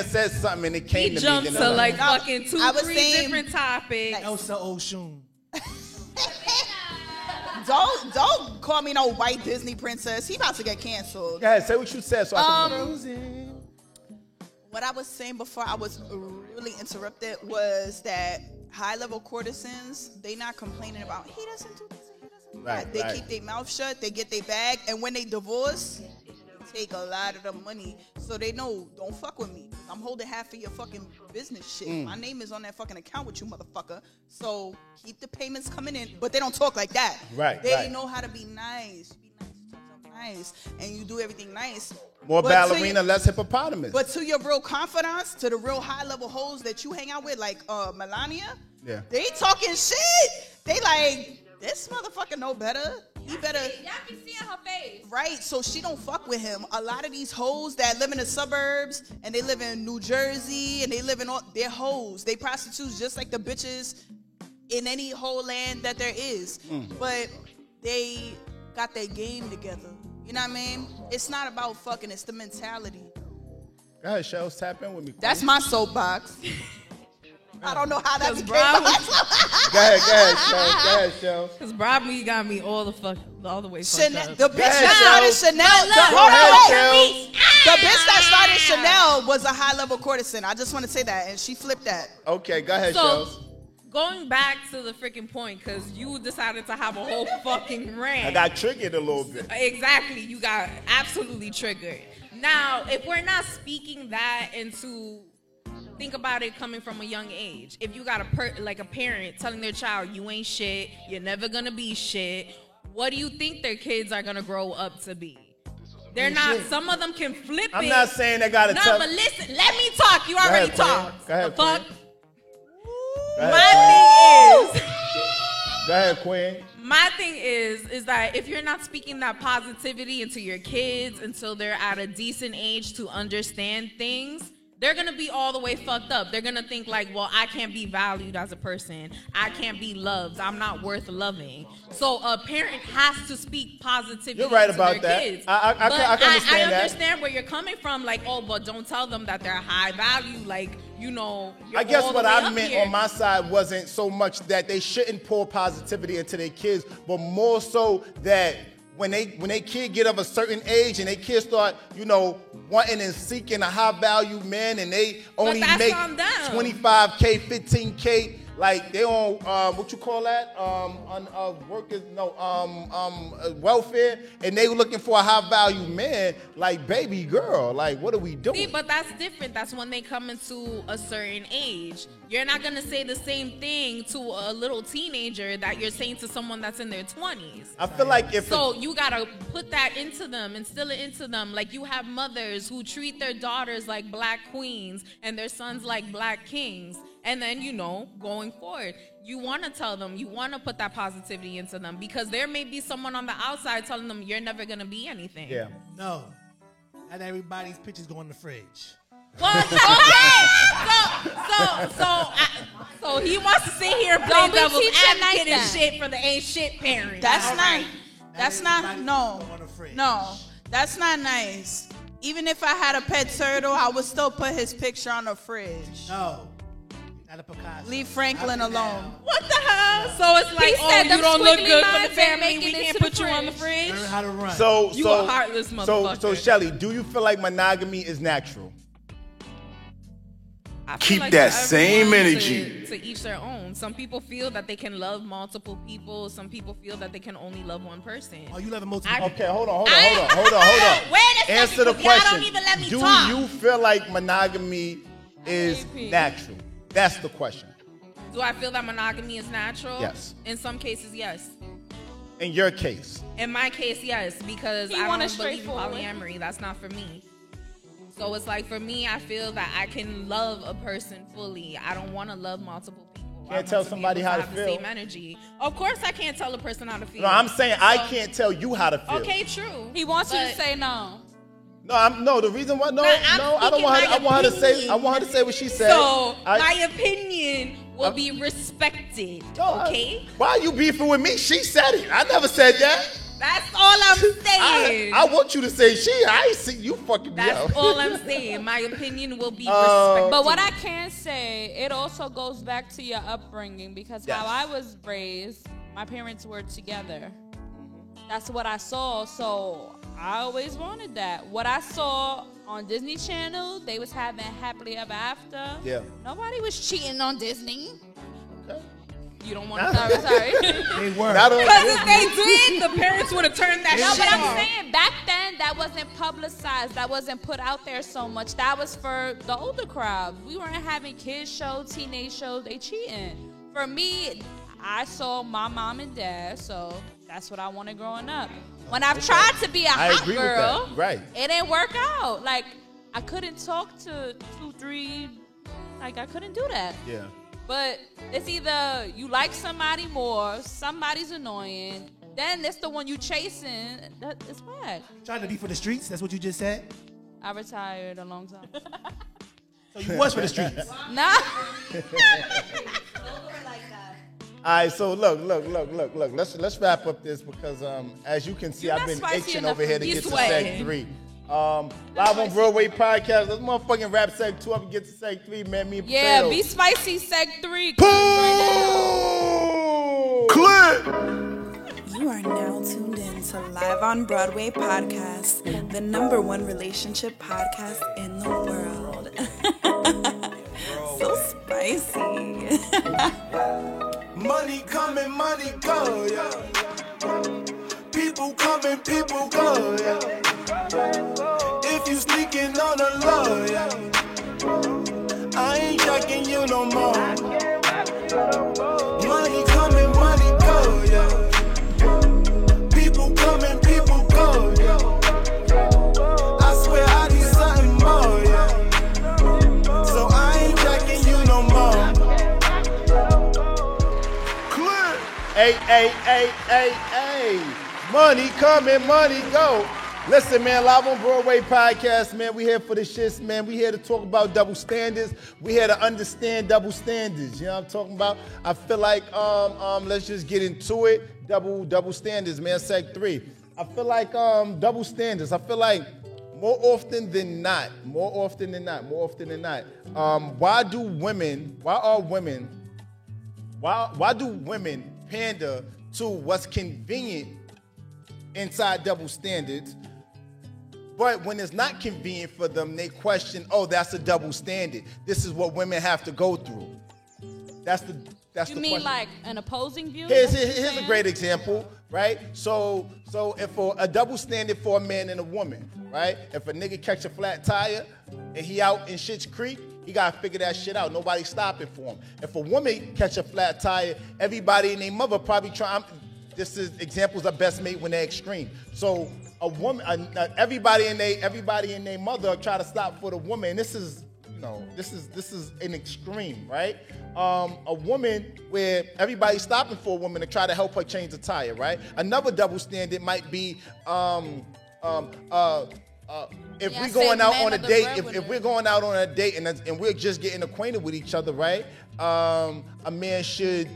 said something and it came to me. He jumped to like fucking three different topics. Elsa Oshun. Don't call me no white Disney princess. He about to get canceled. Go ahead, say what you said so I can. What I was saying before I was really interrupted was that high-level courtesans, they not complaining about, he doesn't do this, he doesn't do that. They keep their mouth shut, they get their bag, and when they divorce, they take a lot of the money. So they know, don't fuck with me. I'm holding half of your fucking business shit. My name is on that fucking account with you, motherfucker. So keep the payments coming in, but they don't talk like that. They know how to be nice. Nice, and you do everything nice. More ballerina, less hippopotamus. But to your real confidants, to the real high-level hoes that you hang out with, like Melania, they talking shit. They like, this motherfucker know better. He better. Y'all be seeing her face. Right, so she don't fuck with him. A lot of these hoes that live in the suburbs, and they live in New Jersey, and they live in they're hoes. They prostitutes just like the bitches in any whole land that there is. But they got their game together. You know what I mean? It's not about fucking, it's the mentality. Go ahead, Shells, tap in with me. That's my soapbox. I don't know how that became my soapbox. Go ahead, Shells. Because Bromley got me all the way fucked up. The bitch that started Chanel. The bitch that started Chanel was a high-level courtesan. I just want to say that, and she flipped that. Okay, go ahead, Shells. Going back to the freaking point, because you decided to have a whole fucking rant. I got triggered a little bit. Exactly. You got absolutely triggered. Now, if we're not speaking that into, think about it coming from a young age. If you got a parent telling their child, you ain't shit, you're never going to be shit, what do you think their kids are going to grow up to be? They're not, some of them can flip it. I'm not saying they got to No, but listen, let me talk. You already talked. Go ahead, fuck. My thing is, go ahead, Queen. My thing is that if you're not speaking that positivity into your kids until they're at a decent age to understand things, they're going to be all the way fucked up. They're going to think like, well, I can't be valued as a person. I can't be loved. I'm not worth loving. So a parent has to speak positivity You're right to about their that. kids. I I understand where you're coming from. Like, oh, but don't tell them that they're high value. Like, you know, I guess what I meant on my side wasn't so much that they shouldn't pour positivity into their kids, but more so that when they kid get of a certain age and they kids start, wanting and seeking a high value man and they only make $25K, $15K, Like they on what you call that? On workers welfare, and they looking for a high value man. Like baby girl, like what are we doing? See, but that's different. That's when they come into a certain age. You're not gonna say the same thing to a little teenager that you're saying to someone that's in their 20s. I feel like you gotta put that into them, instill it into them. Like you have mothers who treat their daughters like black queens and their sons like black kings. And then, going forward, you want to tell them, you want to put that positivity into them because there may be someone on the outside telling them you're never going to be anything. Yeah. No. Not everybody's pictures go in the fridge. Well, okay. So he wants to sit here and play devil's advocate and shit for the ain't shit parents. That's not nice. Even if I had a pet turtle, I would still put his picture on the fridge. No. Not a Picasso. Leave Franklin alone. What the hell? So it's like, you don't look good for the family. We can't put you on the fridge. Learn how to run. You a heartless motherfucker. So Shelly, do you feel like monogamy is natural? Keep that same energy. To each their own. Some people feel that they can love multiple people. Some people feel that they can only love one person. Oh, you love multiple people. Okay, hold on. Wait a second. Answer the Y'all question. don't even let me do talk. you feel like monogamy is natural? That's the question. Do I feel that monogamy is natural? Yes. In some cases, yes. In your case? In my case, yes, because I don't believe in polyamory. That's not for me. So it's like, for me, I feel that I can love a person fully. I don't want to love multiple people. Can't tell somebody how to feel. The same energy. Of course, I can't tell a person how to feel. No, I'm saying I can't tell you how to feel. Okay, true. He wants you to say no. No, the reason why I don't want her. I want her to say. I want her to say what she said. So my opinion will be respected. Okay. Why are you beefing with me? She said it. I never said that. That's all I'm saying. I want you to say she. I ain't see you fucking me up. That's all I'm saying. My opinion will be respected. But what I can say, it also goes back to your upbringing because how I was raised, my parents were together. That's what I saw, so I always wanted that. What I saw on Disney Channel, they was having happily ever after. Yeah. Nobody was cheating on Disney. Okay. You don't want to. Sorry. They were. Because if they did, the parents would have turned that shit off. But I'm saying back then that wasn't publicized. That wasn't put out there so much. That was for the older crowd. We weren't having kids shows, teenage shows. They cheating. For me, I saw my mom and dad, so that's what I wanted growing up. When I've tried to be a hot girl, right, it didn't work out. Like, I couldn't talk to 2, 3, like, I couldn't do that. Yeah. But it's either you like somebody more, somebody's annoying, then it's the one you chasing. It's bad. Trying to be for the streets? That's what you just said? I retired a long time. So you was for the streets? Nah. All right, so look. Let's wrap up this because as you can see, I've been itching over here to get to Seg 3. Live on Broadway podcast. Let's motherfucking wrap Seg 2 up and get to Seg 3, man. Me and yeah, Potatoes. be spicy Seg 3. Clip. You are now tuned in to Live on Broadway podcast, the #1 relationship podcast in the world. So spicy. Money coming, money go, yeah. People coming, people go, yeah. If you sneaking on the low, yeah. I ain't checking you no more. Money coming, money go, yeah. People coming, people go, yeah. I swear I need something more, yeah. So I ain't checking you no more. Hey. Money coming, money go. Listen, man, Live on Broadway podcast, man. We here for the shits, man. We here to talk about double standards. We here to understand double standards. You know what I'm talking about? I feel like let's just get into it. Double standards, man. Seg 3. I feel like double standards. I feel like more often than not, why do women pander to what's convenient inside double standards, but when it's not convenient for them, they question, oh, that's a double standard. This is what women have to go through. That's the You mean question. like an opposing view? Here's a great example, right? So if a double standard for a man and a woman, right? If a nigga catch a flat tire and he out in Schitt's Creek, he gotta figure that shit out. Nobody's stopping for him. If a woman catch a flat tire, everybody and their mother probably try. This is examples are best made when they're extreme. So a woman, everybody and their mother try to stop for the woman. This is an extreme, right? A woman where everybody's stopping for a woman to try to help her change the tire, right? Another double standard might be if we're going out on a date, if we're going out on a date and we're just getting acquainted with each other, right? A man should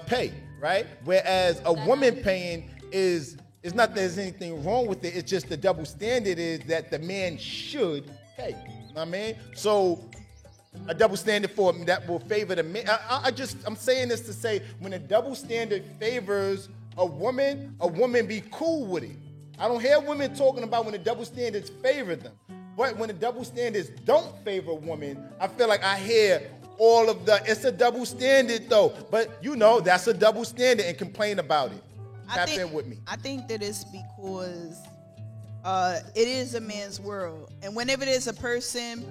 pay, right? Whereas a woman paying is not that there's anything wrong with it. It's just the double standard is that the man should pay. You know what I mean? So a double standard for that will favor the man. I'm saying this to say when a double standard favors a woman be cool with it. I don't hear women talking about when the double standards favor them. But when the double standards don't favor women, I feel like I hear all of it's a double standard though. But that's a double standard and complain about it. Tap in with me. I think that it's because it is a man's world. And whenever there's a person,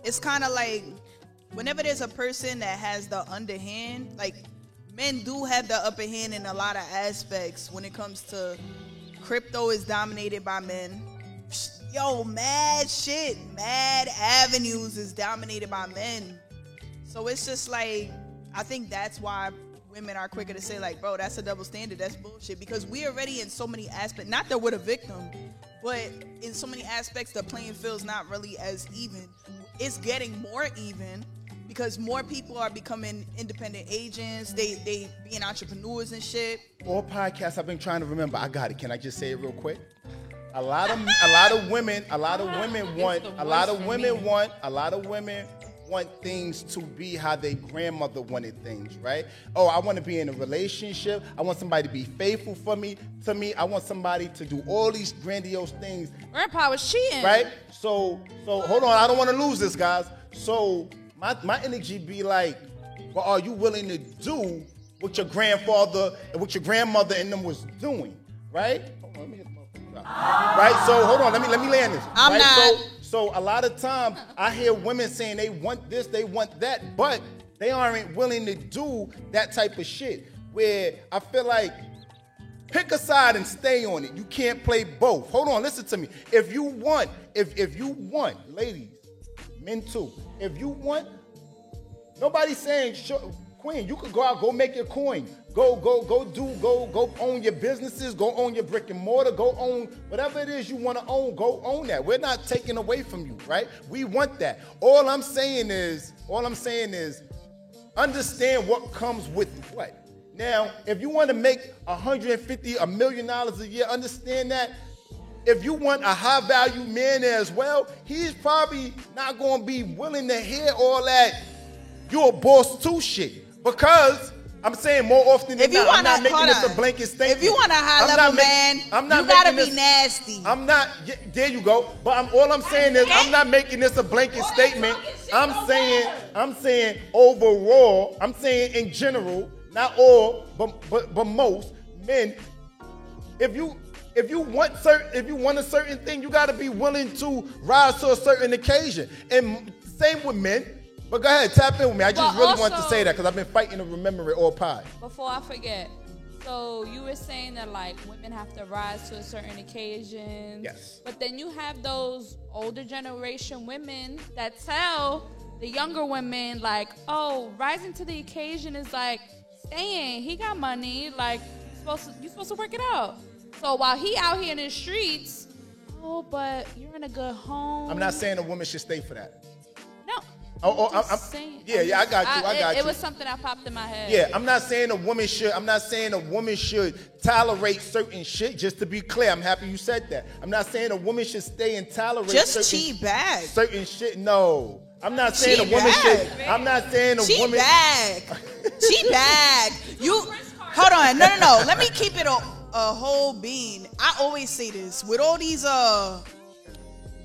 it's kind of like whenever there's a person that has the underhand, like men do have the upper hand in a lot of aspects when it comes to crypto is dominated by men. Yo, mad avenues is dominated by men. So it's just like, I think that's why women are quicker to say like, bro, that's a double standard. That's bullshit. Because we already in so many aspects, not that we're the victim, but in so many aspects, the playing field's not really as even. It's getting more even because more people are becoming independent agents. They being entrepreneurs and shit. All podcasts I've been trying to remember. I got it. Can I just say it real quick? A lot of women want things to be how their grandmother wanted things, right? Oh, I want to be in a relationship. I want somebody to be faithful to me. I want somebody to do all these grandiose things. Grandpa was cheating. Right? So hold on. I don't want to lose this, guys. So my energy be like, well, are you willing to do what your grandfather and what your grandmother and them was doing, right? Hold on, let me hit the motherfucker. Right? So hold on. Let me land this. I'm right? not. So a lot of times I hear women saying they want this, they want that, but they aren't willing to do that type of shit. Where I feel like pick a side and stay on it. You can't play both. Hold on, listen to me. If you want, ladies, men too. If you want, nobody's saying, Queen, you could go out, go make your coin. Go own your businesses, go own your brick and mortar, go own whatever it is you want to own, go own that. We're not taking away from you, right? We want that. All I'm saying is understand what comes with what. Now, if you want to make $150 million a year, understand that if you want a high value man as well, he's probably not going to be willing to hear all that you're a boss too shit. Because I'm saying more often than not, I'm not making this a blanket statement. If you want a high level man, you gotta be nasty. I'm not, there you go. But all I'm saying is I'm not making this a blanket statement. I'm saying overall, I'm saying in general, not all, but most men, if you want a certain thing, you gotta be willing to rise to a certain occasion. And same with men. But go ahead, tap in with me. I just really want to say that because I've been fighting to remember it all pod. Before I forget, so you were saying that like women have to rise to a certain occasion. Yes. But then you have those older generation women that tell the younger women like, oh, rising to the occasion is like staying. He got money. Like you're supposed to work it out. So while he out here in the streets, oh, but you're in a good home. I'm not saying a woman should stay for that. No. I got you. It was something that popped in my head. Yeah, I'm not saying a woman should tolerate certain shit. Just to be clear, I'm happy you said that. I'm not saying a woman should stay and tolerate certain shit. No. I'm not saying a woman should. I'm not saying a woman. She bag. You hold on. No. Let me keep it a whole bean. I always say this with all these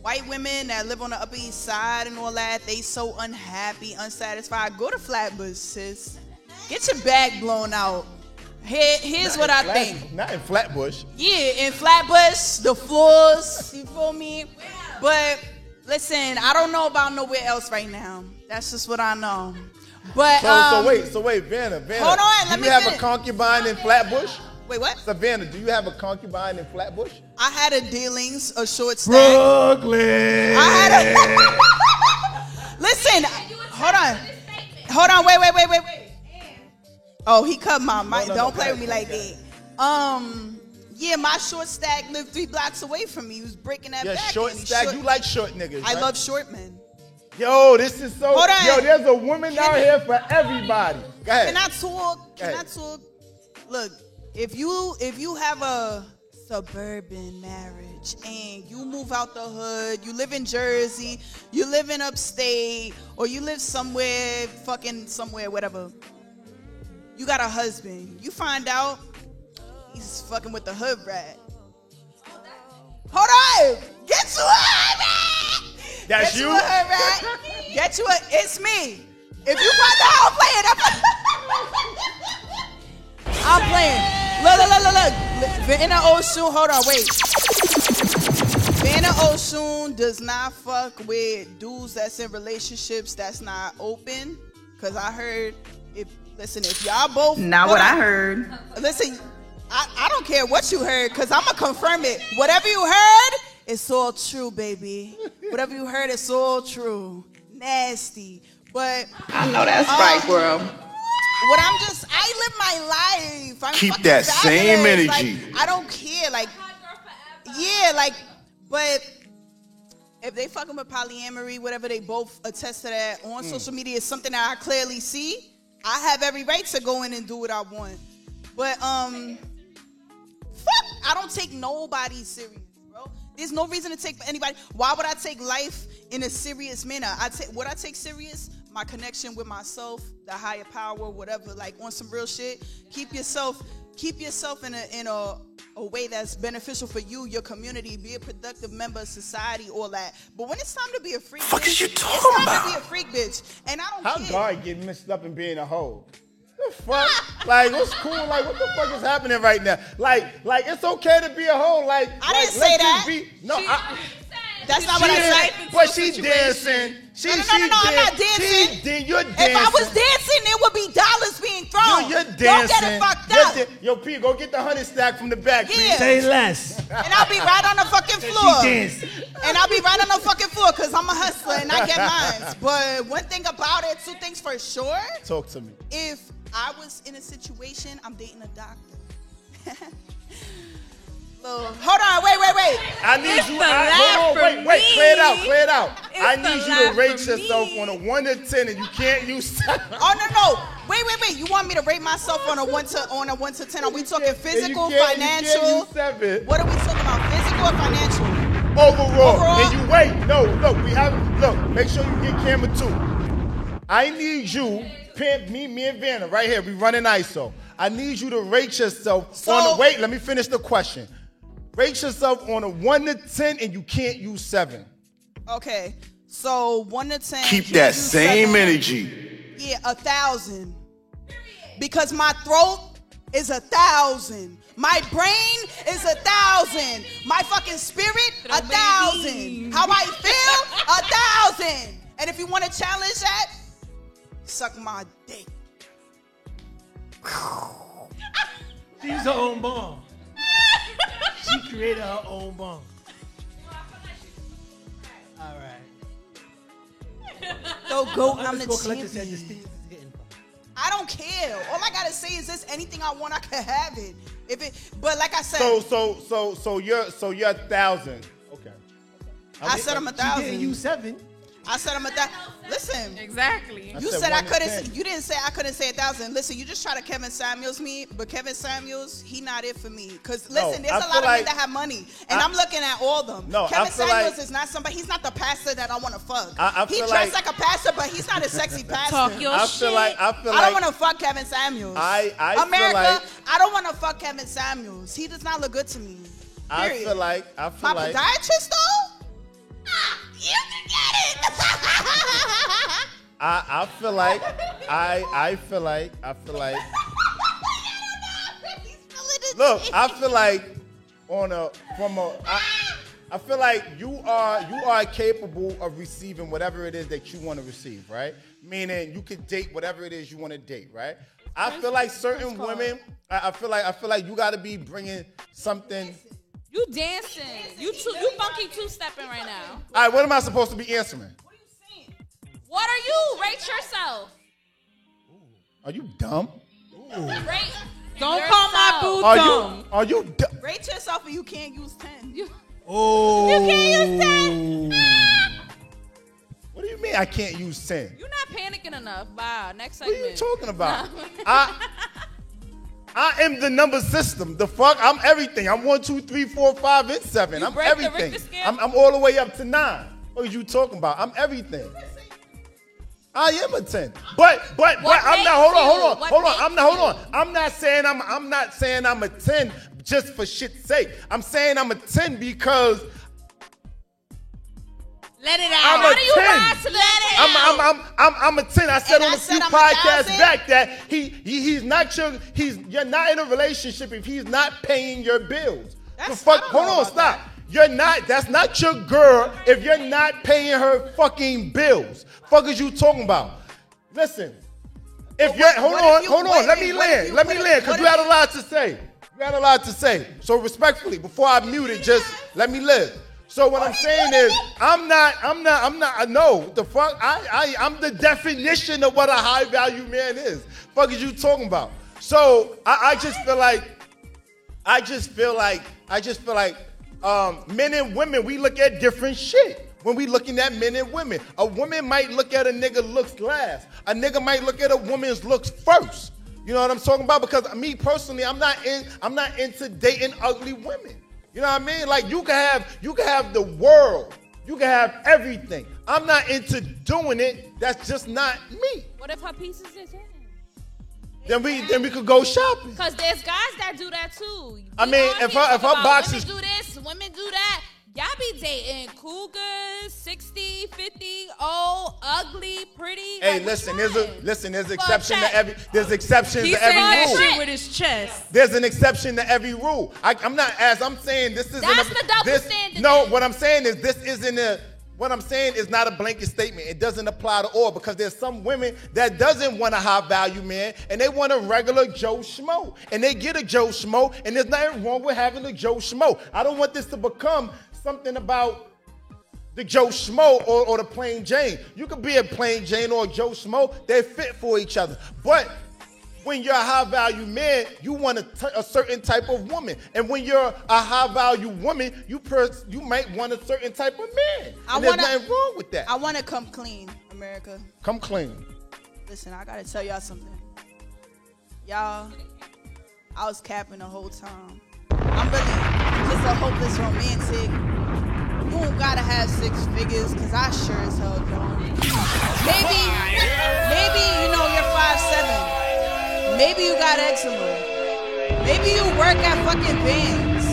white women that live on the Upper East Side and all that, they so unhappy, unsatisfied. Go to Flatbush, sis. Get your bag blown out. Here's what I think. Not in Flatbush. Yeah, in Flatbush, the floors, you feel me? But listen, I don't know about nowhere else right now. That's just what I know. But so wait, Vanna. Hold on, let me Do you have finish. a concubine in Flatbush? Wait, what? Savannah, do you have a concubine in Flatbush? I had a dealings, a short stack. Brooklyn. I had a Listen, hold on, wait. Oh, he cut my mic. Don't play with me like that. Yeah, my short stack lived 3 blocks away from me. He was breaking that back. Short stack. You like short niggas, I right? love short men. Yo, this is so. Hold on. Yo, there's a woman out here for everybody. Go ahead. Can I talk? Look, if you have a suburban marriage and you move out the hood, you live in Jersey, you live in upstate, or you live somewhere, whatever. You got a husband. You find out he's fucking with the hood rat. Hold on. Get you a hood rat. That's Get you? A hood rat. Get you a. It's me. If you find out I'm playing. Look. Vanna Oshun. Hold on. Wait. Vanna Oshun does not fuck with dudes that's in relationships that's not open. Cause I heard if y'all both. Not what I heard. Listen, I don't care what you heard, because I'm going to confirm it. Whatever you heard, it's all true, baby. Whatever you heard, it's all true. Nasty. But I know that's right, girl. I live my life. I'm Keep that same fabulous. energy. Like, I don't care. But if they fucking with polyamory, whatever, they both attest to that on social media, is something that I clearly see. I have every right to go in and do what I want. But, fuck, I don't take nobody serious, bro. There's no reason to take anybody. Why would I take life in a serious manner? I take serious? My connection with myself, the higher power, whatever, like on some real shit. Keep yourself in a way that's beneficial for you, your community, be a productive member of society, all that. But when it's time to be a freak bitch, is you it's talking time about? to be a freak bitch. And I don't How care. God get mixed up in being a hoe? The fuck? Like, what's cool? Like, what the fuck is happening right now? Like, it's okay to be a hoe. Like, I didn't say that. That's not what I said. But she dancing. No, I'm not dancing. You're dancing. If I was dancing, there would be dollars being thrown. You're dancing. Don't get it fucked up. Yo, P, go get the 100 stack from the back, P. Yeah. Say less. And I'll be right on the fucking floor. She dancing. And I'll be right on the fucking floor because I'm a hustler and I get mine. But one thing about it, 2 things for sure. Talk to me. If I was in a situation, I'm dating a doctor. Hold on, wait. I need It's you. the laugh for Wait, me. clear it out. It's I the need you laugh to rate for yourself me. on a 1 to 10, and you can't use 7. Oh no. Wait. You want me to rate myself on a 1 to 10? Are we talking physical, financial? You can't use 7. What are we talking about? Physical or financial? Overall. And you wait. No, look, make sure you get camera 2. I need you, pimp, me and Vanna, right here. We running ISO. I need you to rate yourself on wait, let me finish the question. Rate yourself on a 1 to 10, and you can't use 7. Okay. So 1 to 10. Keep can't that use same 7. energy. Yeah, 1,000. Because my throat is 1,000. My brain is 1,000. My fucking spirit, 1,000. How I feel, 1,000. And if you want to challenge that, suck my dick. She's her own bomb. She created her own bomb. All right. So go, I'm the Collector said champion. this thing is getting fun. I don't care. All I gotta say is this: anything I want, I can have it. But like I said, So you're 1,000. Okay. I said I'm She didn't 1,000. use 7. I said I'm 1,000. Listen, Exactly. you said said I 1 to couldn't. 10. You didn't say I couldn't say 1,000. Listen, you just try to Kevin Samuels me, but Kevin Samuels, he not it for me. Cause listen, there's I a feel lot of men like- that have money, and I'm looking at all of them. No, I Kevin feel Samuels like- is not somebody. He's not the pastor that I want to fuck. I He feel dressed like- like a pastor, but he's not a sexy pastor. Talk your I shit. feel like I don't want to fuck Kevin Samuels. I America, feel like I don't want to fuck Kevin Samuels. He does not look good to me. I Period. feel like My podiatrist though? You can get it. I feel like I feel like look, I feel like I feel like you are capable of receiving whatever it is that you want to receive, right? Meaning you could date whatever it is you want to date, right? I feel like certain women, I feel like you got to be bringing something. You dancing. You funky two-stepping right now. All right, what am I supposed to be answering? What are you? Rate yourself. Are you dumb? Rate. Don't call my boo dumb. Are you dumb? Rate yourself and you can't use 10. You can't use 10. What do you mean I can't use 10? You're not panicking enough. Wow. Next What segment. are you talking about? I am the number system. The fuck? I'm everything. I'm 1, 2, 3, 4, 5, and 7. I'm everything. I'm all the way up to 9. What are you talking about? I'm everything. I am a 10. But I'm not. Hold on. I'm not saying I'm a 10 just for shit's sake. I'm saying I'm a 10 because let it out. How do you rise to let it out? I'm a 10. I said on a few podcasts back that you're not in a relationship if he's not paying your bills. Hold on, stop. That's not your girl if you're not paying her fucking bills. Fuck is you talking about? Listen, hold on, let me land, because you had a lot to say. So respectfully, before I mute it, just let me live. So what I'm saying is, I know the fuck, I'm the definition of what a high value man is. Fuck is you talking about? So I just feel like men and women, we look at different shit when we looking at men and women. A woman might look at a nigga looks last. A nigga might look at a woman's looks first. You know what I'm talking about? Because me personally, I'm not into dating ugly women. You know what I mean? Like you can have the world. You can have everything. I'm not into doing it. That's just not me. What if her pieces is in? Then we could go shopping. Because there's guys that do that too. I mean, if her boxes. Women do this, women do that. Y'all be dating cougars, 60, 50, old, ugly, pretty. Hey, like, listen, there's exception to every rule. Shit with his chest. There's an exception to every rule. I'm saying this isn't That's the double standard. No, what I'm saying is what I'm saying is not a blanket statement. It doesn't apply to all because there's some women that doesn't want a high value man and they want a regular Joe Schmo. And they get a Joe Schmo and there's nothing wrong with having a Joe Schmo. I don't want this to become something about the Joe Schmo or the plain Jane. You could be a plain Jane or a Joe Schmo. They fit for each other. But when you're a high value man, you want a certain type of woman. And when you're a high value woman, you might want a certain type of man. There's nothing wrong with that. I want to come clean, America. Come clean. Listen, I got to tell y'all something. Y'all, I was capping the whole time. I'm really just a hopeless romantic. You don't gotta have 6 figures, cause I sure as hell don't. Maybe you're 5'7". Maybe you got eczema. Maybe you work at fucking Vans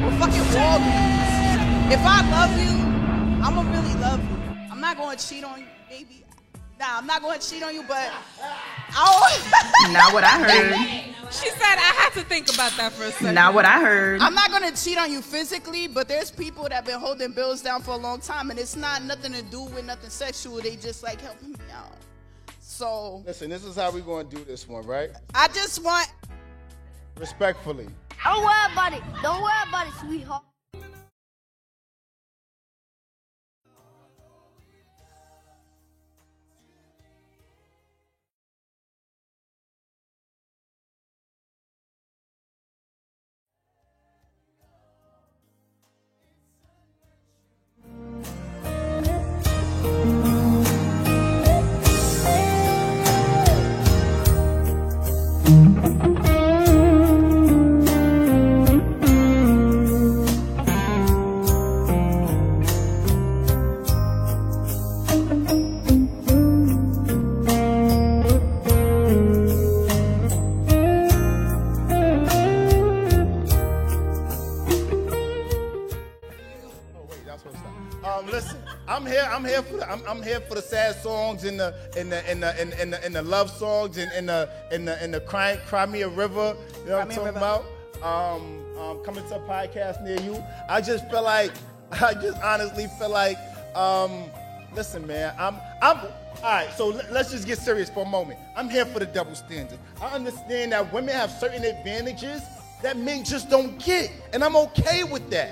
or fucking Walgreens. If I love you, I'ma really love you. I'm not gonna cheat on you, baby. Nah, I'm not gonna cheat on you, but Not what I heard. She said I had to think about that for a second. Not what I heard. I'm not gonna cheat on you physically, but there's people that have been holding bills down for a long time, and it's not nothing to do with nothing sexual. They just like helping me out. So listen, this is how we're gonna do this one, right? I just want respectfully. Don't worry about it. Don't worry about it, sweetheart. here for I'm here for the sad songs and the love songs and the Cry Me a River. You know what I'm talking about? Coming to a podcast near you. I just honestly feel like, listen, man, I'm all right, so let's just get serious for a moment. I'm here for the double standard. I understand that women have certain advantages that men just don't get, and I'm okay with that.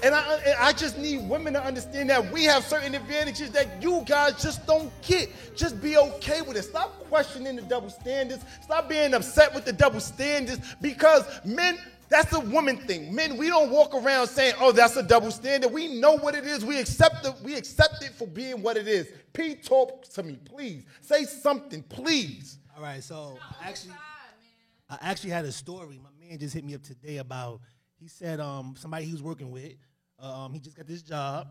And I just need women to understand that we have certain advantages that you guys just don't get. Just be okay with it. Stop questioning the double standards. Stop being upset with the double standards, because men, that's a woman thing. Men, we don't walk around saying, oh, that's a double standard. We know what it is. We accept it for being what it is. P, talk to me, please. Say something, please. All right, so I actually had a story. My man just hit me up today about, he said somebody he was working with, he just got this job.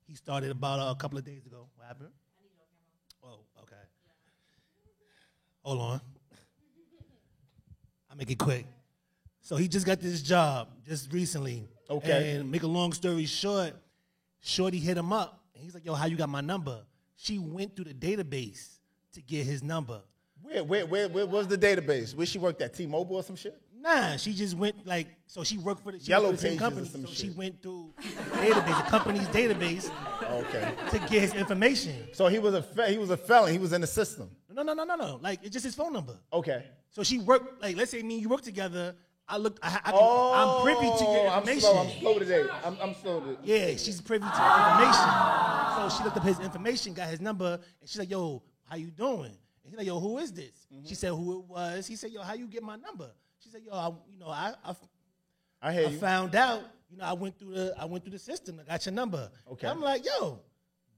He started about a couple of days ago. What happened? Oh, okay. Hold on. I'll make it quick. So he just got this job just recently. Okay. And make a long story short, Shorty hit him up. And he's like, yo, how you got my number? She went through the database to get his number. Where was the database? Where she worked at? T-Mobile or some shit? Nah, she just went so she worked for the Yellow same Pages company. or some So shit. she went through the database, the company's database, to get his information. So he was a felon. He was in the system. No. Like, it's just his phone number. Okay. So she worked, like, let's say me and you work together. I'm privy to your information. I'm slow today. I'm slow today. Yeah, she's privy to your information. So she looked up his information, got his number, and she's like, yo, how you doing? And he's like, yo, who is this? She said who it was. He said, yo, how you get my number? She said, yo, I found out, I went through the system. I got your number. Okay. I'm like, yo,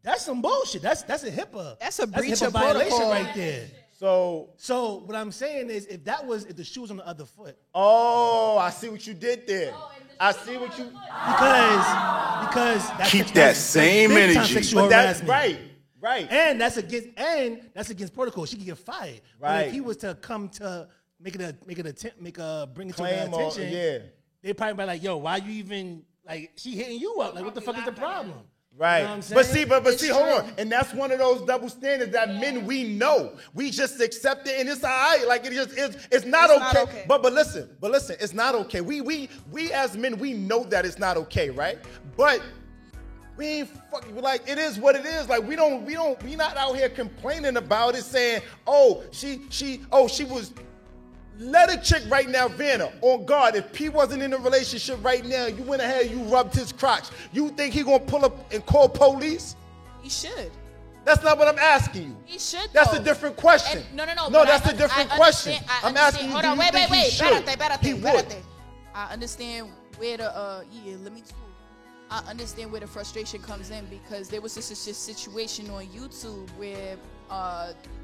that's some bullshit. That's a HIPAA. That's a breach of violation protocol right there. So what I'm saying is, if the shoe was on the other foot. Oh, I see what you did there. I see what you because that's keep that same energy. Sexual that's harassment. right. And that's against protocol. She could get fired. Right. But if he was to come to bring it to their Claim attention, they'd probably be like, yo, why you even, like, she hitting you up? Like, what the fuck is the problem? Right. You know what I'm saying? But see, hold on. And that's one of those double standards that men, we know. We just accept it, and it's all right. Like, it's not okay. But listen, it's not okay. We as men, we know that it's not okay, right? But we ain't fucking, like, it is what it is. Like, we not out here complaining about it, saying, oh, she was. Let a chick right now, Vanna, on guard. If P wasn't in a relationship right now, you went ahead, you rubbed his crotch. You think he gonna pull up and call police? He should. That's not what I'm asking you. He should. That's a different question. No. No, that's a different question. I'm asking you, Hold do on, you wait. think he should? Espérate. I understand where the let me too. I understand where the frustration comes in, because there was just a situation on YouTube where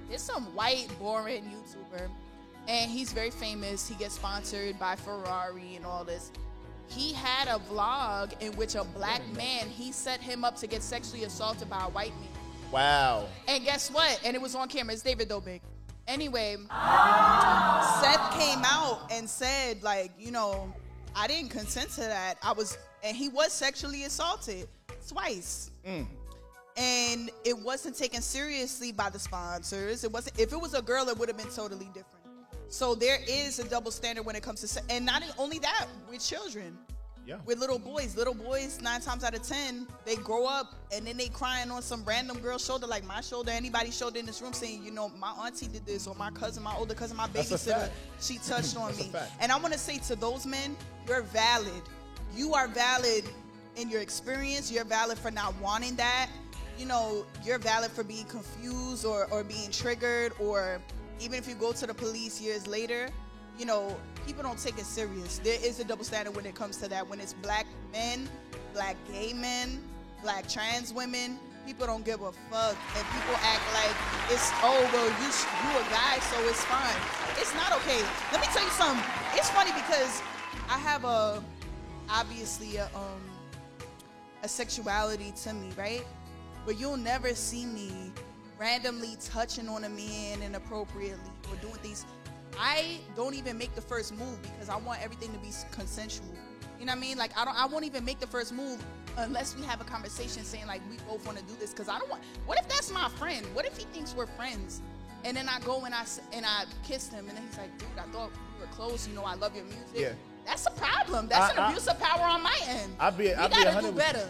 there's some white boring YouTuber. And he's very famous. He gets sponsored by Ferrari and all this. He had a vlog in which a black man, he set him up to get sexually assaulted by a white man. Wow. And guess what? And it was on camera. It's David Dobrik. Anyway, Seth came out and said, like, I didn't consent to that. And he was sexually assaulted twice. And it wasn't taken seriously by the sponsors. If it was a girl, it would have been totally different. So there is a double standard when it comes to, and not only that, with children. Yeah. With little boys, 9 times out of 10, they grow up and then they crying on some random girl's shoulder, like my shoulder, anybody's shoulder in this room, saying, my auntie did this, or my cousin, my older cousin, my babysitter, she touched on me. And I want to say to those men, you're valid. You are valid in your experience. You're valid for not wanting that. You're valid for being confused or being triggered, or even if you go to the police years later, people don't take it serious. There is a double standard when it comes to that. When it's black men, black gay men, black trans women, people don't give a fuck. And people act like it's, you a guy, so it's fine. It's not okay. Let me tell you something. It's funny because I have obviously a sexuality to me, right? But you'll never see me randomly touching on a man inappropriately or doing things. I don't even make the first move because I want everything to be consensual. You know what I mean? Like, I won't even make the first move unless we have a conversation saying like we both want to do this, because I don't want. What if that's my friend? What if he thinks we're friends? And then I go and I kissed him, and then he's like, dude, I thought we were close. You know, I love your music. Yeah. That's a problem. That's an abuse of power on my end. We gotta do better.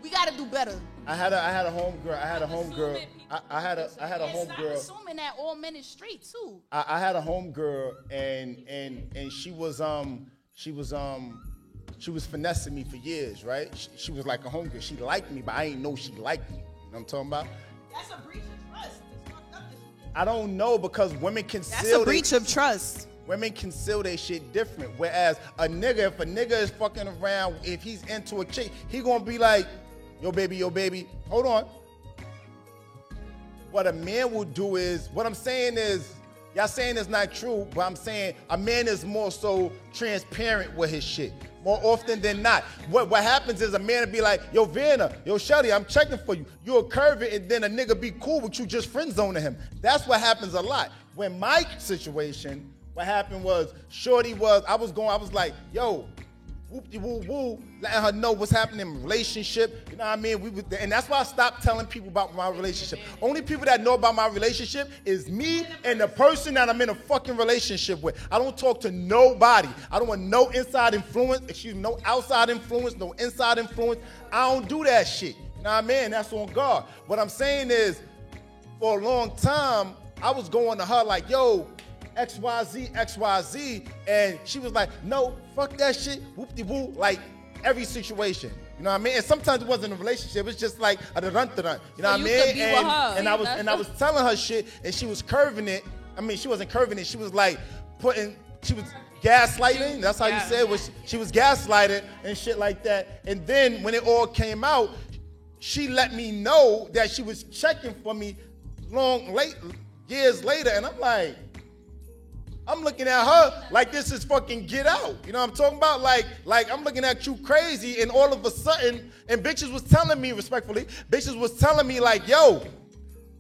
We gotta do better. I had a homegirl. I had a homegirl. I'm assuming that all men is straight too. I had a homegirl, and she was finessing me for years, right? She was like a homegirl. She liked me, but I didn't know she liked me. You know what I'm talking about? That's a breach of trust. I don't know, because women conceal. That's a breach of trust. Women conceal their shit different. Whereas if a nigga is fucking around, if he's into a chick, he gonna be like, yo baby, hold on. What a man will do is, what I'm saying is, y'all saying it's not true, but I'm saying a man is more so transparent with his shit. More often than not. What happens is a man will be like, yo, Vanna, yo, Shelly, I'm checking for you. You'll curve it, and then a nigga be cool with you, just friend zoning him. That's what happens a lot. When my situation, what happened was, I was like, yo, whoop-de-woo-woo, letting her know what's happening in my relationship. You know what I mean? And that's why I stopped telling people about my relationship. Only people that know about my relationship is me and the person that I'm in a fucking relationship with. I don't talk to nobody. I don't want no inside influence, no outside influence, no inside influence. I don't do that shit. You know what I mean? That's on God. What I'm saying is, for a long time, I was going to her like, yo, XYZ, and she was like, no, fuck that shit, whoop-de-woo, like every situation. You know what I mean? And sometimes it wasn't a relationship, it's just like a dun-dun-dun. You know what I mean? And I was telling her shit, and she was curving it. I mean, she wasn't curving it, she was like she was gaslighting, that's how you say it, she was gaslighted and shit like that. And then when it all came out, she let me know that she was checking for me years later, and I'm like, I'm looking at her like this is fucking Get Out. You know what I'm talking about? Like I'm looking at you crazy, and all of a sudden, and bitches was telling me respectfully, like, yo,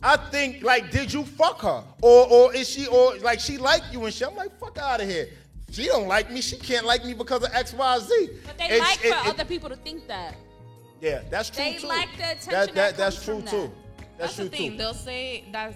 I think, like, did you fuck her? Or is she, or like she like you and shit? I'm like, fuck out of here. She don't like me. She can't like me because of X, Y, Z. But they like for other people to think that. Yeah, that's true too. They like the attention that's true too. That's the thing. They'll say that.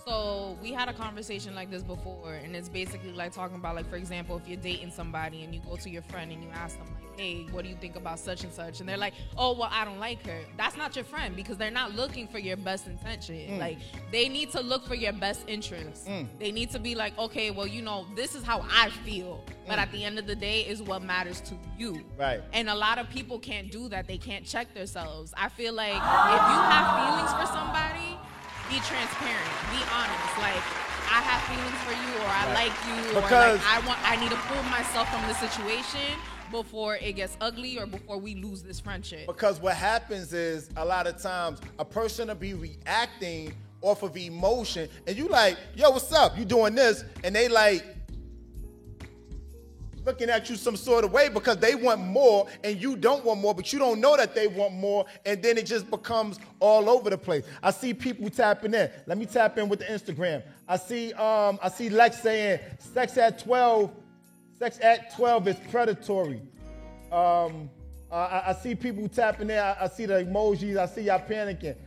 So we had a conversation like this before, and it's basically like talking about, like, for example, if you're dating somebody and you go to your friend and you ask them, like, hey, what do you think about such and such? And they're like, oh, well, I don't like her. That's not your friend, because they're not looking for your best intention. Like, they need to look for your best interest. They need to be like, okay, well, you know, this is how I feel. But at the end of the day is what matters to you. Right. And a lot of people can't do that. They can't check themselves. I feel like if you have feelings for somebody, be transparent, be honest. Like, I have feelings for you, or I like you, because, or like I need to pull myself from the situation before it gets ugly or before we lose this friendship. Because what happens is, a lot of times a person will be reacting off of emotion, and you like, yo, what's up? You doing this, and they like looking at you some sort of way because they want more and you don't want more, but you don't know that they want more, and then it just becomes all over the place. I see people tapping in. Let me tap in with the Instagram. I see Lex saying sex at 12 is predatory. I see people tapping in. I see the emojis. I see y'all panicking.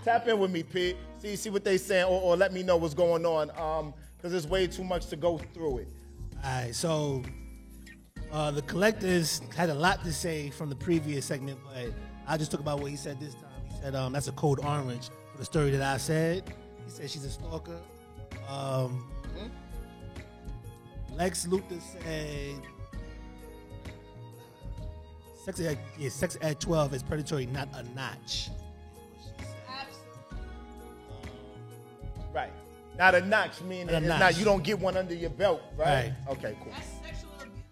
Tap in with me, Pete. See what they saying, or let me know what's going on, because there's way too much to go through it. All right, so the Collectors had a lot to say from the previous segment, but I just talk about what he said this time. He said that's a code orange for the story that I said. He said she's a stalker. Lex Luthor said sex at 12 is predatory, not a notch. Right. Not a notch, meaning it's not, you don't get one under your belt, right? Okay, cool. That's sexual abuse.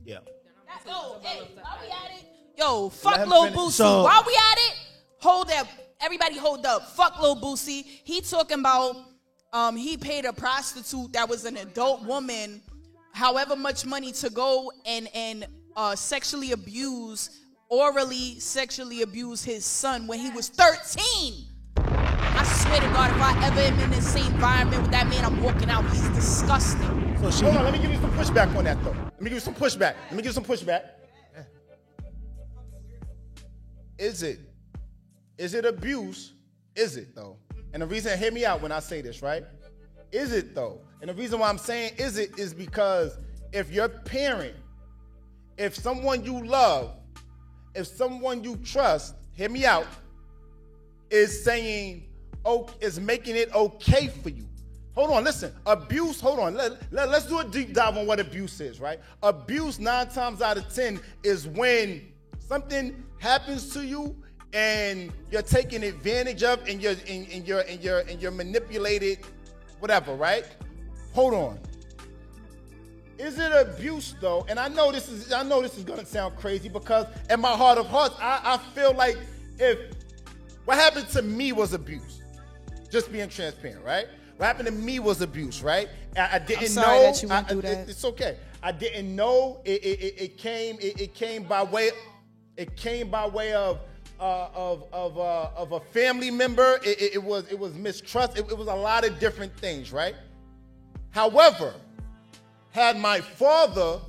Yeah. While we at it, yo, fuck Lil Boosie. While we at it, hold up. Everybody hold up. Fuck Lil Boosie. He talking about he paid a prostitute that was an adult woman however much money to go and orally sexually abuse his son when he was 13. I swear to God, if I ever am in the same environment with that man, I'm walking out. He's disgusting. Hold on, let me give you some pushback on that, though. Is it abuse? Is it though? And the reason, hear me out when I say this, right? Is it though? And the reason why I'm saying is it is because if your parent, if someone you love, if someone you trust, hear me out, is saying, oh, is making it okay for you. Hold on, listen. Abuse, hold on. Let's do a deep dive on what abuse is, right? Abuse 9 times out of 10 is when something happens to you and you're taken advantage of and you're manipulated, whatever, right? Hold on. Is it abuse though? And I know this is gonna sound crazy because in my heart of hearts, I feel like if what happened to me was abuse. Just being transparent, right? What happened to me was abuse, right? I didn't know. I'm sorry that you went through that. It's okay. I didn't know. It came by way of a family member. It was mistrust. It was a lot of different things, right? However, had my father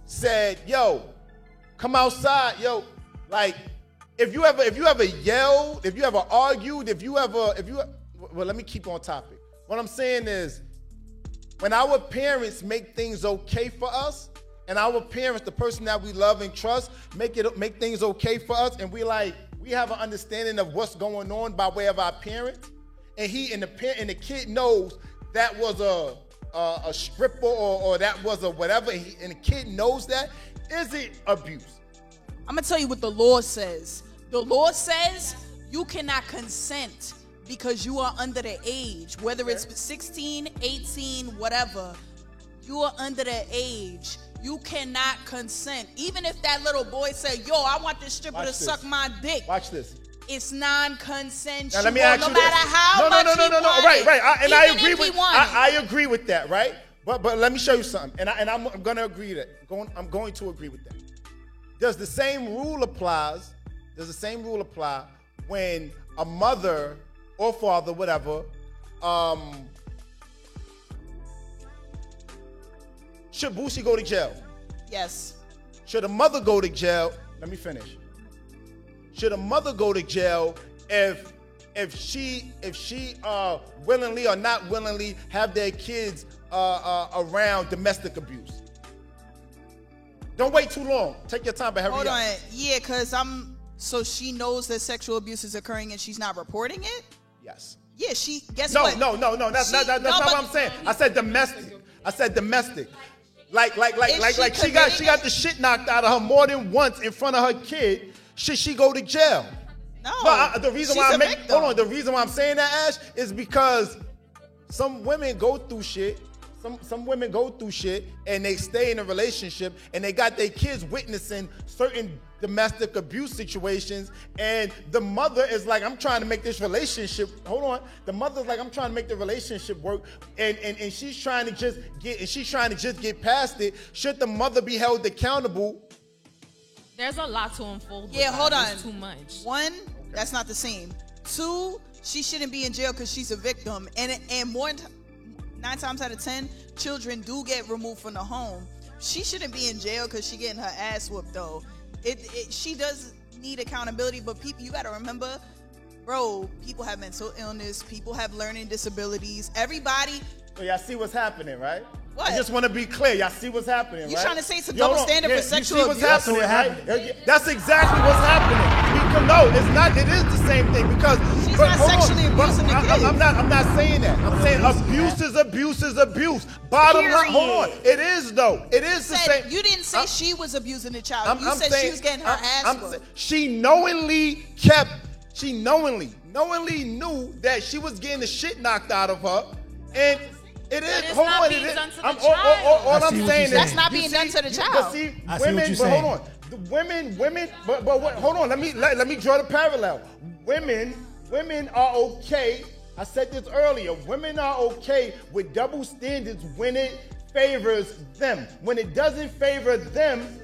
said, "Yo, come outside, yo," like if you ever yelled, if you ever argued, well, let me keep on topic. What I'm saying is, when our parents make things okay for us, and our parents, the person that we love and trust, make things okay for us, and we have an understanding of what's going on by way of our parents, and the kid knows that was a stripper or that was a whatever, and the kid knows that, is it abuse? I'm gonna tell you what the law says. The law says you cannot consent because you are under the age, whether it's 16, 18, whatever, you are under the age. You cannot consent. Even if that little boy say, yo, I want this stripper to suck my dick. Watch this. It's non-consensual. Now, let me ask you no matter how much he wanted. Right. I agree with that, right? But let me show you something. And I'm going to agree that. I'm going to agree with that. Does the same rule apply when a mother or father, whatever, should Boosie go to jail? Yes. Should a mother go to jail? Let me finish. Should a mother go to jail if she willingly or not willingly have their kids around domestic abuse? Don't wait too long. Take your time, but hurry up. Hold on. Yeah, because so she knows that sexual abuse is occurring and she's not reporting it? Yes. Yeah, what? No. That's not what I'm saying. I said domestic. Like she got the shit knocked out of her more than once in front of her kid. Should she go to jail? No. The reason why I'm saying that, Ash, is because some women go through shit. Some women go through shit and they stay in a relationship and they got their kids witnessing certain domestic abuse situations, and the mother is like, I'm trying to make this relationship, the mother's like, I'm trying to make the relationship work, and she's trying to just get past it. Should the mother be held accountable? There's a lot to unfold. Yeah, hold on. It's too much. 1, that's not the same. 2, she shouldn't be in jail because she's a victim, and 9 times out of 10, children do get removed from the home. She shouldn't be in jail because she getting her ass whooped though. She does need accountability, but people, you gotta remember, bro, people have mental illness, people have learning disabilities, everybody. So y'all see what's happening, right? What? I just want to be clear. Y'all see what's happening, right? You trying to say it's a double standard for sexual abuse? That's what's happening, right? That's exactly what's happening. No, it's not. It is the same thing because she's not sexually abusing the kids. I'm not saying that. I'm saying abuse is abuse. Bottom line, hold on. It is though. It is the same. You didn't say she was abusing the child. You said she was getting her ass whooped. She knowingly knew that she was getting the shit knocked out of her, and it is. Hold on. All I'm saying is that's not being done to the child. See, women. But hold on. Women. But what? Hold on. Let me draw the parallel. Women are okay. I said this earlier. Women are okay with double standards when it favors them. When it doesn't favor them.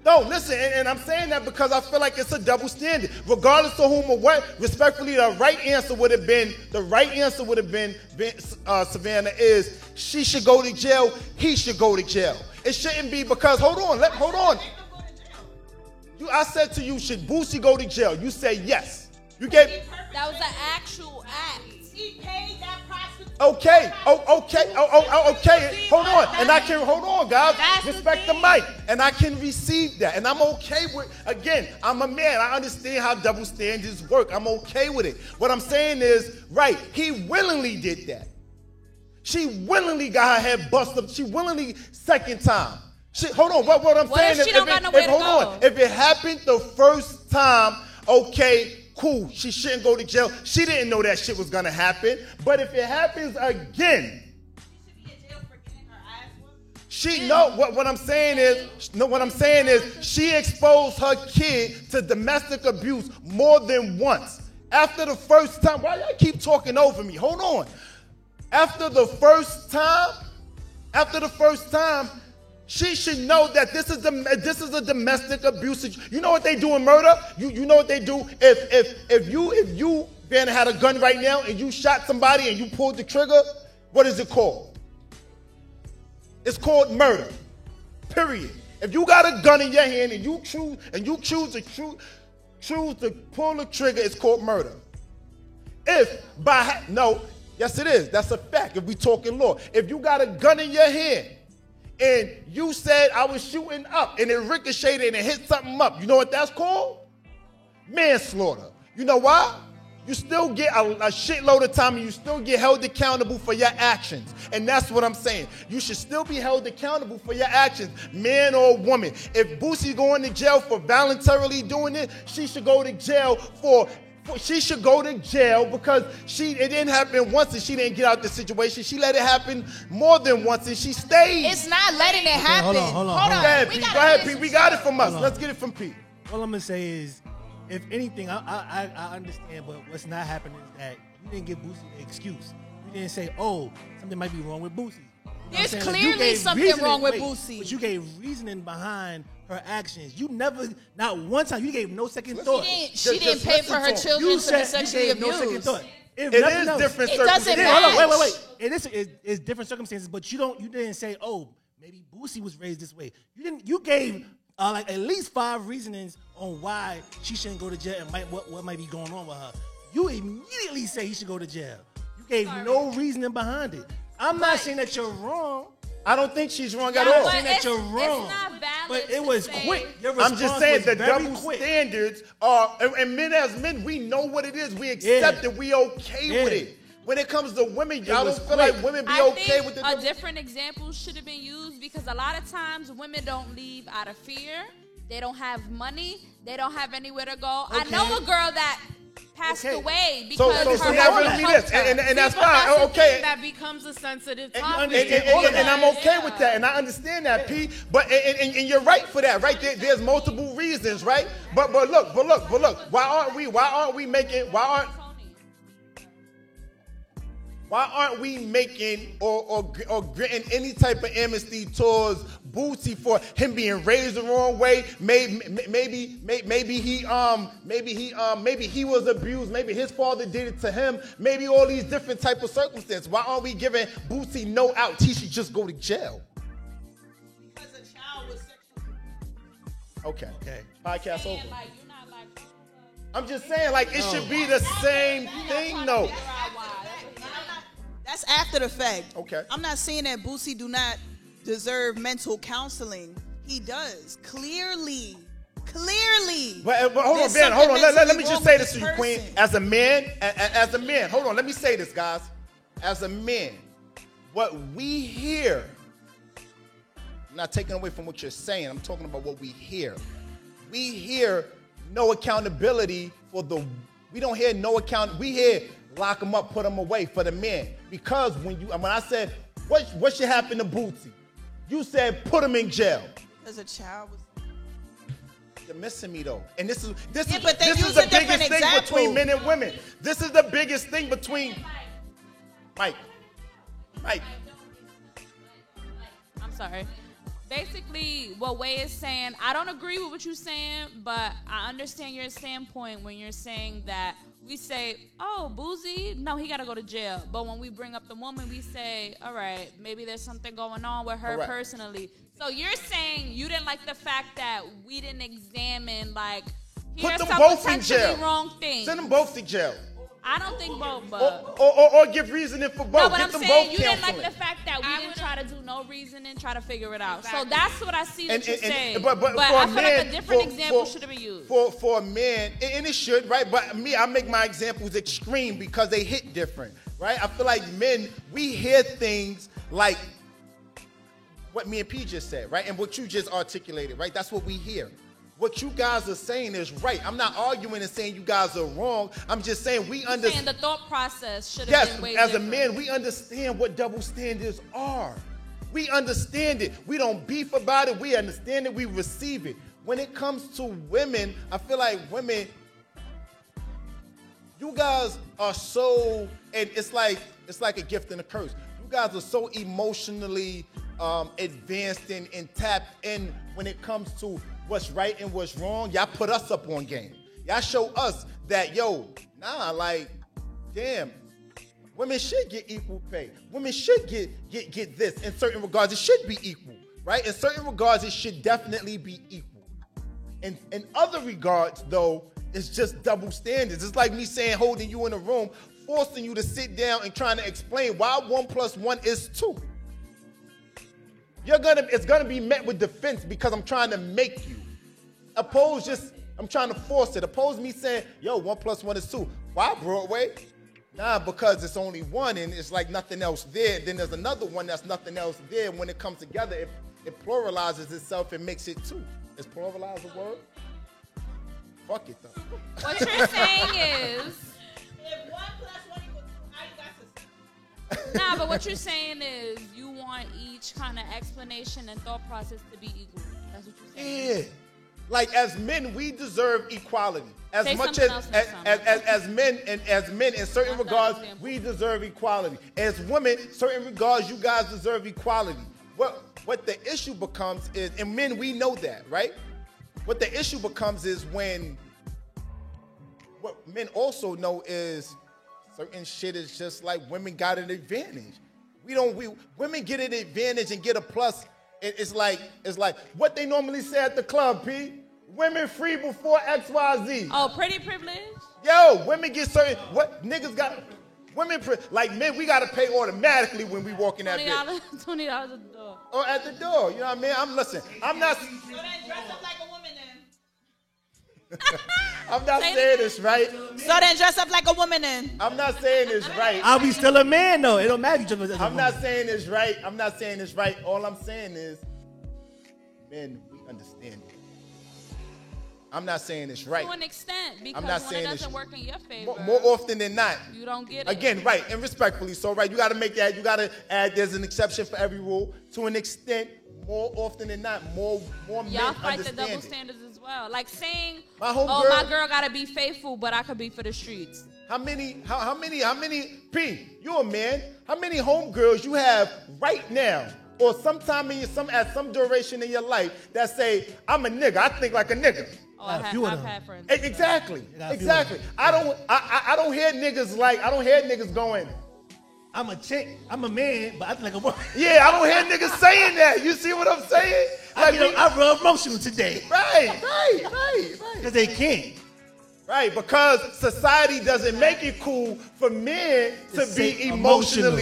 No, listen, and I'm saying that because I feel like it's a double standard. Regardless of whom or what, respectfully, the right answer would have been, Savannah, is she should go to jail, he should go to jail. It shouldn't be because, hold on. I said to you, should Boosie go to jail? You say yes. You gave. That was an actual act. He paid that prostitute. Okay. Okay. Hold on. And I can hold on, guys. Respect the mic. And I can receive that. And I'm okay with. Again, I'm a man. I understand how double standards work. I'm okay with it. What I'm saying is, right? He willingly did that. She willingly got her head busted up. She willingly second time. Hold on. What I'm saying is, if it happened the first time, okay, cool. She shouldn't go to jail. She didn't know that shit was gonna happen. But if it happens again, she know what I'm saying is she exposed her kid to domestic abuse more than once. After the first time, why y'all keep talking over me? Hold on. After the first time, she should know that this is a domestic abuse. You know what they do in murder? You know what they do? If you Vanna, had a gun right now and you shot somebody and you pulled the trigger, what is it called? It's called murder. Period. If you got a gun in your hand and you choose to pull the trigger, it's called murder. Yes it is. That's a fact. If we talking law, if you got a gun in your hand and you said I was shooting up and it ricocheted and it hit something up, you know what that's called? Manslaughter. You know why? You still get a shitload of time and you still get held accountable for your actions. And that's what I'm saying. You should still be held accountable for your actions, man or woman. If Boosie going to jail for voluntarily doing it, she should go to jail because it didn't happen once and she didn't get out the situation. She let it happen more than once and she stayed. It's not letting it happen. Hold on. Go ahead, Pete. We got it from us. Let's get it from Pete. All I'm going to say is, if anything, I understand, but what's not happening is that you didn't give Boosie an excuse. You didn't say, oh, something might be wrong with Boosie. There's clearly something wrong with Boosie. But you gave reasoning behind her actions. You never, not one time, you gave no second thought. She didn't pay for her children to be sexually abused. No second thought. It is different circumstances. It doesn't matter. Wait. It's different circumstances, but you didn't say, oh, maybe Boosie was raised this way. You gave like at least 5 reasonings on why she shouldn't go to jail and what might be going on with her. You immediately say he should go to jail. You gave no reasoning behind it. I'm not saying that you're wrong. I don't think she's wrong at all. I'm saying that you're wrong. It's not valid. But it was quick. I'm just saying the double standards are, and men as men, we know what it is. We accept it. We okay with it. When it comes to women, y'all don't feel like women be okay with it. A different example should have been used because a lot of times women don't leave out of fear. They don't have money. They don't have anywhere to go. I know a girl that passed away because her husband humped her. And that's fine. Okay. That becomes a sensitive topic. And I'm okay with that. And I understand that, Pete. But and you're right for that, right? There's multiple reasons, right? But look. Why aren't we making or granting any type of amnesty towards Boosie for him being raised the wrong way? Maybe he was abused. Maybe his father did it to him. Maybe all these different type of circumstances. Why aren't we giving Boosie no out? He should just go to jail. Because a child was Okay. Podcast over. I'm just saying, like, it should be the same thing, though. That's after the fact. Okay. I'm not saying that Boosie do not deserve mental counseling. He does. Clearly. But hold on, Ben. Hold on. Let me just say this to you, Queen. As a man, hold on. Let me say this, guys. As a man, what we hear, I'm not taking away from what you're saying. I'm talking about what we hear. We hear no accountability we don't hear no account. We hear lock them up, put them away for the men. Because when I said, what should happen to Boosie? You said put him in jail. As a child was. You're missing me though. And this is the biggest thing between men and women. This is the biggest thing between Mike. I'm sorry. Basically, what Way is saying, I don't agree with what you're saying, but I understand your standpoint when you're saying that we say, oh, Boosie, no, he got to go to jail. But when we bring up the woman, we say, all right, maybe there's something going on with her personally. So you're saying you didn't like the fact that we didn't examine, like, Put here's them some both in potentially jail. wrong things. Send them both to jail. I don't think both, but... Or give reasoning for both. No, but Get I'm them saying both you didn't like counseling. the fact that we didn't try to do no reasoning, try to figure it out. So that's what I see that you're saying. But I for feel a like man, a different example should have been used. For a man, and it should, right? But me, I make my examples extreme because they hit different, right? I feel like men, we hear things like what me and P just said, right? And what you just articulated, right? That's what we hear. What you guys are saying is right. I'm not arguing and saying you guys are wrong. I'm just saying we understand. The thought process should have been way as different. a man, we understand what double standards are. We understand it. We don't beef about it. We understand it. We receive it. When it comes to women, I feel like women, you guys are so, and it's like a gift and a curse. You guys are so emotionally advanced and tapped in when it comes to what's right and what's wrong. Y'all put us up on game. Y'all show us that, damn, women should get equal pay. Women should get this. In certain regards, it should be equal, right? In certain regards, it should definitely be equal. In other regards, though, it's just double standards. It's like me saying, holding you in a room, forcing you to sit down and trying to explain why 1 + 1 is 2. It's gonna be met with defense because I'm trying to make you. I'm trying to force it. Oppose me saying, 1 + 1 is 2. Why, Broadway? Nah, because it's only one and it's like nothing else there. Then there's another one that's nothing else there. When it comes together, it pluralizes itself and makes it 2. Is pluralize a word? Fuck it, though. What you're saying is... If 1 + 1 = 2, how you got to... Nah, but what you're saying is you want each kind of explanation and thought process to be equal. That's what you're saying. Yeah. Like as men, we deserve equality. As Say much something else next time. as men in certain regards, we deserve equality. As women, certain regards, you guys deserve equality. What the issue becomes is, and men, we know that, right? What the issue becomes is when what men also know is certain shit is just like women got an advantage. Women get an advantage and get a plus. It's like what they normally say at the club, P. Women free before XYZ. Oh, pretty privilege? Yo, women get certain, what niggas got, like men, we gotta pay automatically when we walk in that bitch. $20 at the door. Or at the door, you know what I mean? I'm not. So then dress up like a woman then. I'm not saying this right. So then dress up like a woman then. I'm not saying this right. I'll be still a man though. It don't matter. I'm not saying this right. I'm not saying this right. All I'm saying is, men, we understand it. I'm not saying it's right. To an extent, because I'm not when saying it doesn't it's work in your favor, more often than not. You don't get it. Again, right, and respectfully, so right, you got to make that. You got to add. There's an exception for every rule. To an extent, more often than not, more men y'all fight understand the double it. standards as well. Like saying, My my girl gotta be faithful, but I could be for the streets. How many? P, you a man? How many homegirls you have right now, or sometime at some duration in your life that say, "I'm a nigga. I think like a nigga." Oh, I've had friends. Exactly. I don't hear niggas going, I'm a chick, I'm a man, but I think like a woman. Yeah, I don't hear niggas saying that. You see what I'm saying? Like, I real emotional today. Right. Because they can't. Right, because society doesn't make it cool for men to be emotional.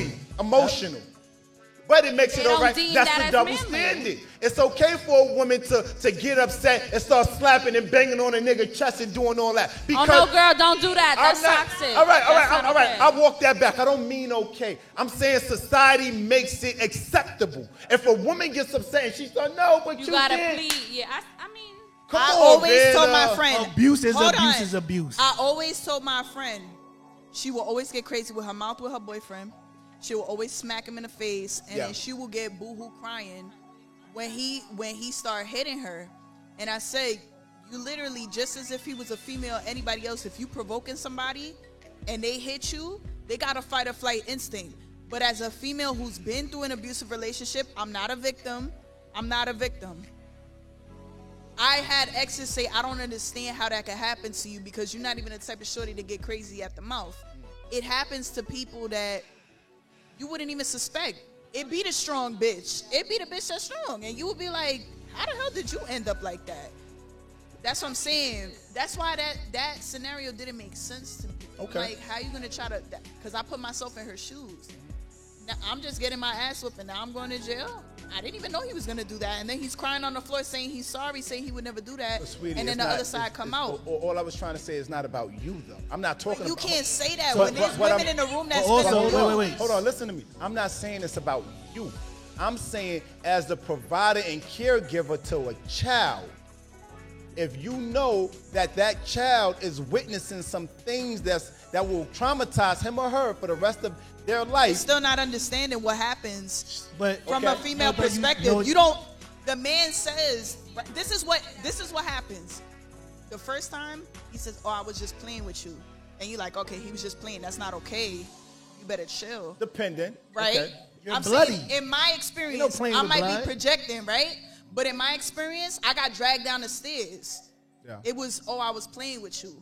But it makes it all right. That's the double standard. It's okay for a woman to get upset and start slapping and banging on a nigga chest and doing all that. Because oh no, girl, don't do that. That's toxic. All right. I walk that back. I don't mean okay. I'm saying society makes it acceptable. If a woman gets upset and she's like, no, but you gotta did. plead. Yeah, I mean. I always told my friend. Abuse is abuse. I always told my friend she will always get crazy with her mouth with her boyfriend. She will always smack him in the face, and then she will get boohoo crying when he start hitting her. And I say, you literally, just as if he was a female or anybody else, if you provoking somebody and they hit you, they got a fight or flight instinct. But as a female who's been through an abusive relationship, I'm not a victim. I had exes say, I don't understand how that could happen to you because you're not even the type of shorty to get crazy at the mouth. It happens to people that you wouldn't even suspect. it be the strong bitch. It be the bitch that's strong. And you would be like, how the hell did you end up like that? That's what I'm saying. That's why that scenario didn't make sense to me. Okay. Like, how you going to try to, because I put myself in her shoes. Now, I'm just getting my ass whooped and now I'm going to jail. I didn't even know he was going to do that. And then he's crying on the floor saying he's sorry, saying he would never do that. Sweetie, and then the other side come out. All I was trying to say is not about you, though. I'm not talking You about... can't say that when there's women in the room that's... Also, wait. Hold on, listen to me. I'm not saying it's about you. I'm saying as the provider and caregiver to a child, if you know that that child is witnessing some things that will traumatize him or her for the rest of their life. Still not understanding what happens from a female but perspective. You don't, the man says, this is what happens. The first time he says, oh, I was just playing with you. And you're like, okay, he was just playing. That's not okay. You better chill. Dependent. Right? Okay. I'm bloody. saying, in my experience, I might be projecting, right? But in my experience, I got dragged down the stairs. Yeah. It was, oh, I was playing with you.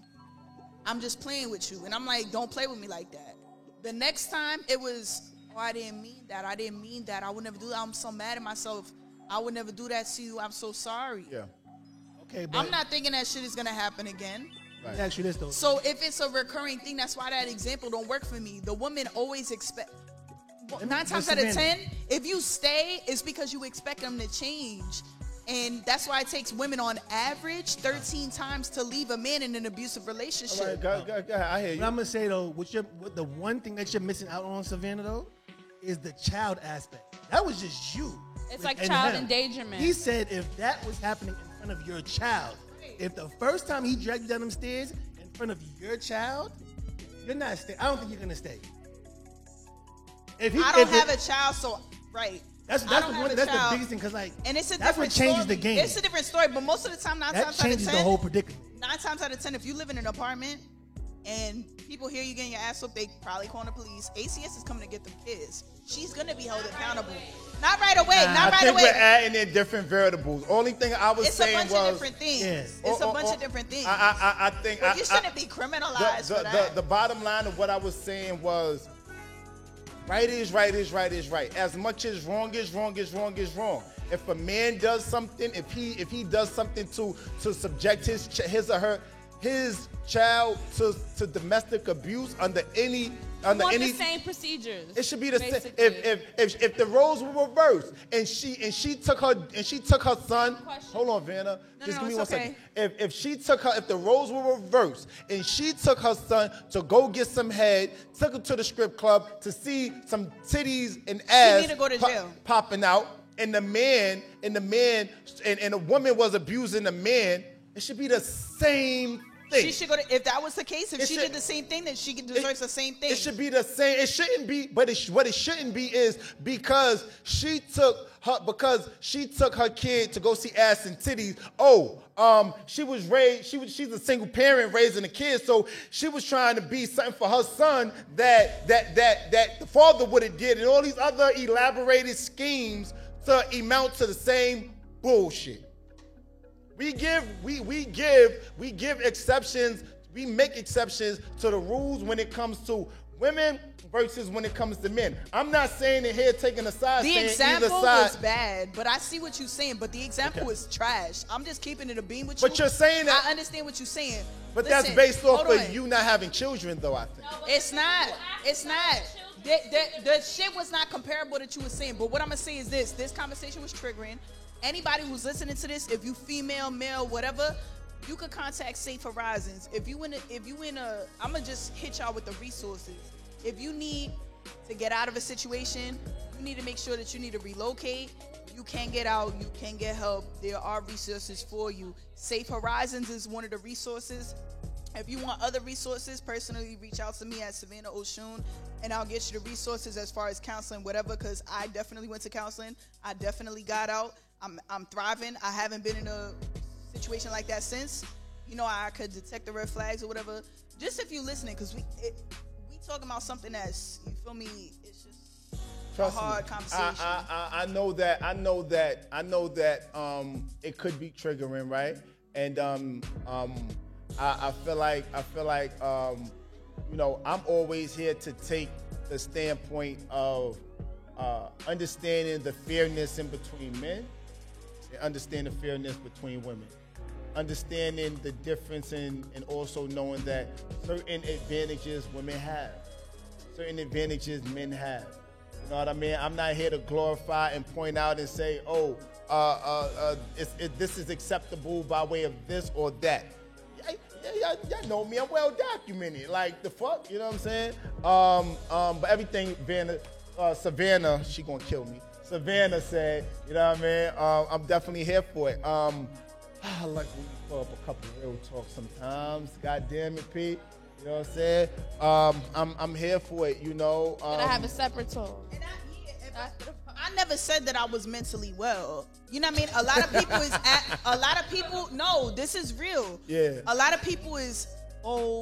I'm just playing with you. And I'm like, don't play with me like that. The next time, it was, oh, I didn't mean that. I didn't mean that. I would never do that. I'm so mad at myself. I would never do that to you. I'm so sorry. Yeah. Okay, but I'm not thinking that shit is going to happen again. Let me ask you this, though. So if it's a recurring thing, that's why that example don't work for me. The woman always expect... 9 times out of 10, if you stay, it's because you expect them to change. And that's why it takes women on average 13 times to leave a man in an abusive relationship. All right, go ahead. I hear you. But I'm going to say, though, what the one thing that you're missing out on, Savannah, though, is the child aspect. That was just you. It's like child endangerment. He said if that was happening in front of your child, if the first time he dragged you down them stairs in front of your child, you're not staying. I don't think you're going to stay. I don't have a child, so, right. That's the biggest thing, because, like, and it's a that's what changes the game. It's a different story, but most of the time, 9 times out of 10, changes the whole predicament. 9 times out of 10, if you live in an apartment and people hear you getting your ass whooped, they probably calling the police. ACS is coming to get the kids. She's going to be held accountable. Not right away. I think we're adding in different variables. Only thing I was saying was... It's a bunch of different things. Yes. It's a bunch of different things. I think... But you shouldn't be criminalized for that. The bottom line of what I was saying was... Right is right is right is right. As much as wrong is wrong is wrong is wrong. If a man does something, if he does something to subject his or her child to domestic abuse under any the same procedures. It should be the same. If the roles were reversed and she took her son. Hold on, Vanna. Just give me 1 second. If the roles were reversed and she took her son to go get some head, took him to the strip club to see some titties and ass, she need to go to jail. Popping out, and a woman was abusing the man, it should be the same thing. She should go to, if that was the case, if she did the same thing, then she deserves the same thing. It should be the same. It shouldn't be, but what it shouldn't be is because she took her kid to go see ass and titties. She's a single parent raising a kid, so she was trying to be something for her son that the father would have did, and all these other elaborated schemes to amount to the same bullshit. We give exceptions. We make exceptions to the rules when it comes to women versus when it comes to men. I'm not saying it here taking a side. The example was bad, but I see what you're saying. But the example was trash. I'm just keeping it a beam with you. But you're saying that. I understand what you're saying. But that's based off of you not having children, though, I think. It's not. It's not. The shit was not comparable that you were saying. But what I'm going to say is this. This conversation was triggering. Anybody who's listening to this, if you female, male, whatever, you could contact Safe Horizons. I'm gonna just hit y'all with the resources. If you need to get out of a situation, you need to make sure that you need to relocate. You can get out, you can get help. There are resources for you. Safe Horizons is one of the resources. If you want other resources, personally reach out to me at Savannah Oshun, and I'll get you the resources as far as counseling, whatever, because I definitely went to counseling. I definitely got out. I'm thriving. I haven't been in a situation like that since. I could detect the red flags or whatever. Just if you're listening, because we talking about something that's, you feel me, it's just a hard conversation. I know that it could be triggering, right? And I feel like I'm always here to take the standpoint of understanding the fairness in between men and understanding the fairness between women. Understanding the difference and also knowing that certain advantages women have, certain advantages men have. You know what I mean? I'm not here to glorify and point out and say, this is acceptable by way of this or that. Y'all know me. I'm well documented. Like, the fuck? You know what I'm saying? But everything Savannah, she gonna kill me. Savannah said, you know what I mean? I'm definitely here for it. I like when you pull up a couple of real talk sometimes. God damn it, Pete. You know what I'm saying? I'm here for it, you know. Can I have a separate talk? I never said that I was mentally well. You know what I mean? A lot of people, no, this is real. Yeah. A lot of people is,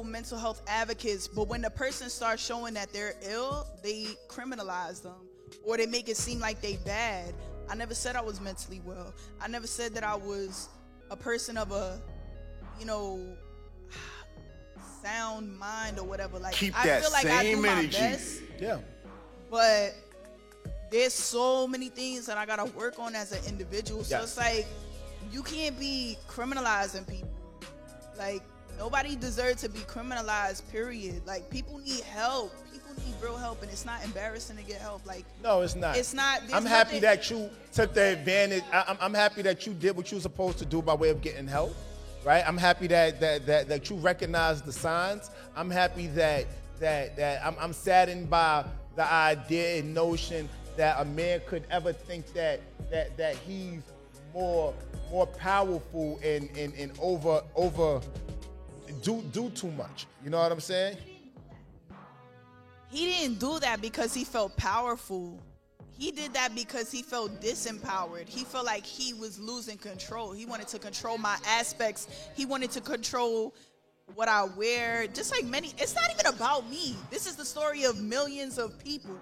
mental health advocates, but when the person starts showing that they're ill, they criminalize them or they make it seem like they bad. I never said I was mentally well. I never said that I was a person of a, sound mind or whatever. Like, keep I that feel like I do same my energy. best. Yeah. But there's so many things that I gotta work on as an individual. So it's like, you can't be criminalizing people. Like, nobody deserves to be criminalized, period. Like, people need help. People need real help, and it's not embarrassing to get help. Like, no, it's not. It's not. I'm happy that you took the advantage. I'm happy that you did what you were supposed to do by way of getting help, right? I'm happy that you recognize the signs. I'm happy that I'm saddened by the idea and notion that a man could ever think that he's more powerful and over do too much. You know what I'm saying? He didn't do that because he felt powerful. He did that because he felt disempowered. He felt like he was losing control. He wanted to control my aspects. He wanted to control what I wear. Just like many, it's not even about me. This is the story of millions of people.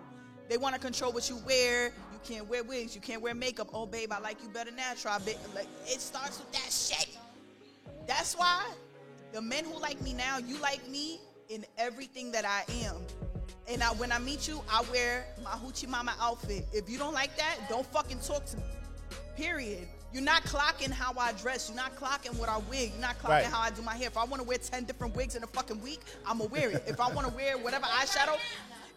They want to control what you wear. You can't wear wigs. You can't wear makeup. Oh, babe, I like you better natural. Like, it starts with that shit. That's why the men who like me now, you like me in everything that I am. And when I meet you, I wear my Hoochie Mama outfit. If you don't like that, don't fucking talk to me. Period. You're not clocking how I dress. You're not clocking what I wig. You're not clocking how I do my hair. If I want to wear 10 different wigs in a fucking week, I'm going to wear it. If I want to wear whatever eyeshadow,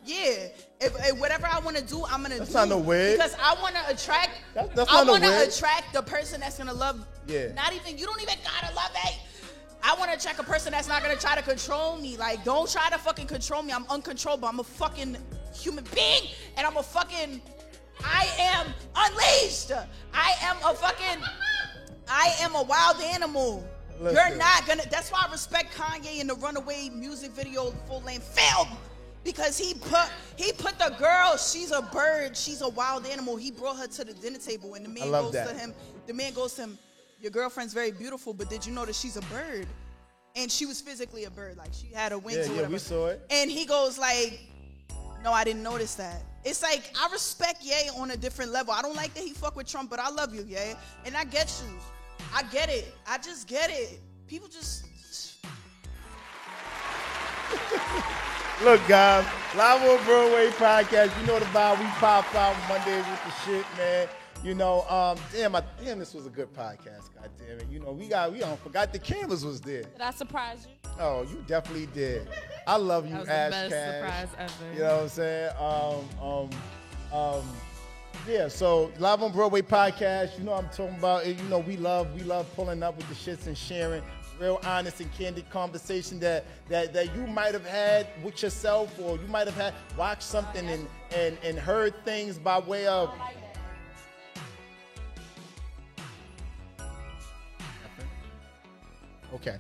yeah. If whatever I want to do, I'm going to do. That's not no wig. Because I want to attract. That's I not no want to wig. attract the person that's going to love. Yeah. Not even, you don't even got to love it. I want to attract a person that's not going to try to control me. Like, don't try to fucking control me. I'm uncontrollable. I'm a fucking human being. And I am unleashed. I am a wild animal. Listen. You're not going to. That's why I respect Kanye in the Runaway music video, full length film. Because he put the girl, she's a bird, she's a wild animal. He brought her to the dinner table, and the man goes to him, your girlfriend's very beautiful, but did you know that she's a bird? And she was physically a bird, like she had her wings or whatever. Yeah, we saw it. And he goes like, no, I didn't notice that. It's like, I respect Ye on a different level. I don't like that he fuck with Trump, but I love you, Ye. And I get you. I get it. I just get it. People just... Look, guys, Live on Broadway podcast. You know the vibe. We pop out Mondays with the shit, man. You know, damn, this was a good podcast. God damn it. You know, we forgot the Canvas was there. Did I surprise you? Oh, you definitely did. I love you, Ash That was the best Cash. surprise ever. You know what I'm saying? Yeah, so Live on Broadway podcast, you know what I'm talking about. You know, we love pulling up with the shits and sharing real honest and candid conversation that you might have had with yourself, or you might have watched something and heard things by way of okay.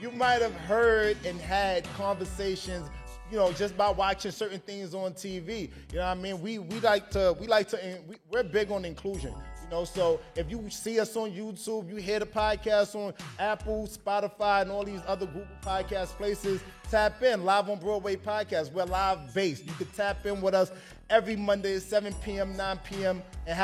You might have heard and had conversations, you know, just by watching certain things on TV. You know what I mean? We're big on inclusion. You know, so if you see us on YouTube, you hear the podcast on Apple, Spotify, and all these other Google podcast places, tap in. Live on Broadway podcast. We're live based. You can tap in with us every Monday at 7 p.m., 9 p.m., and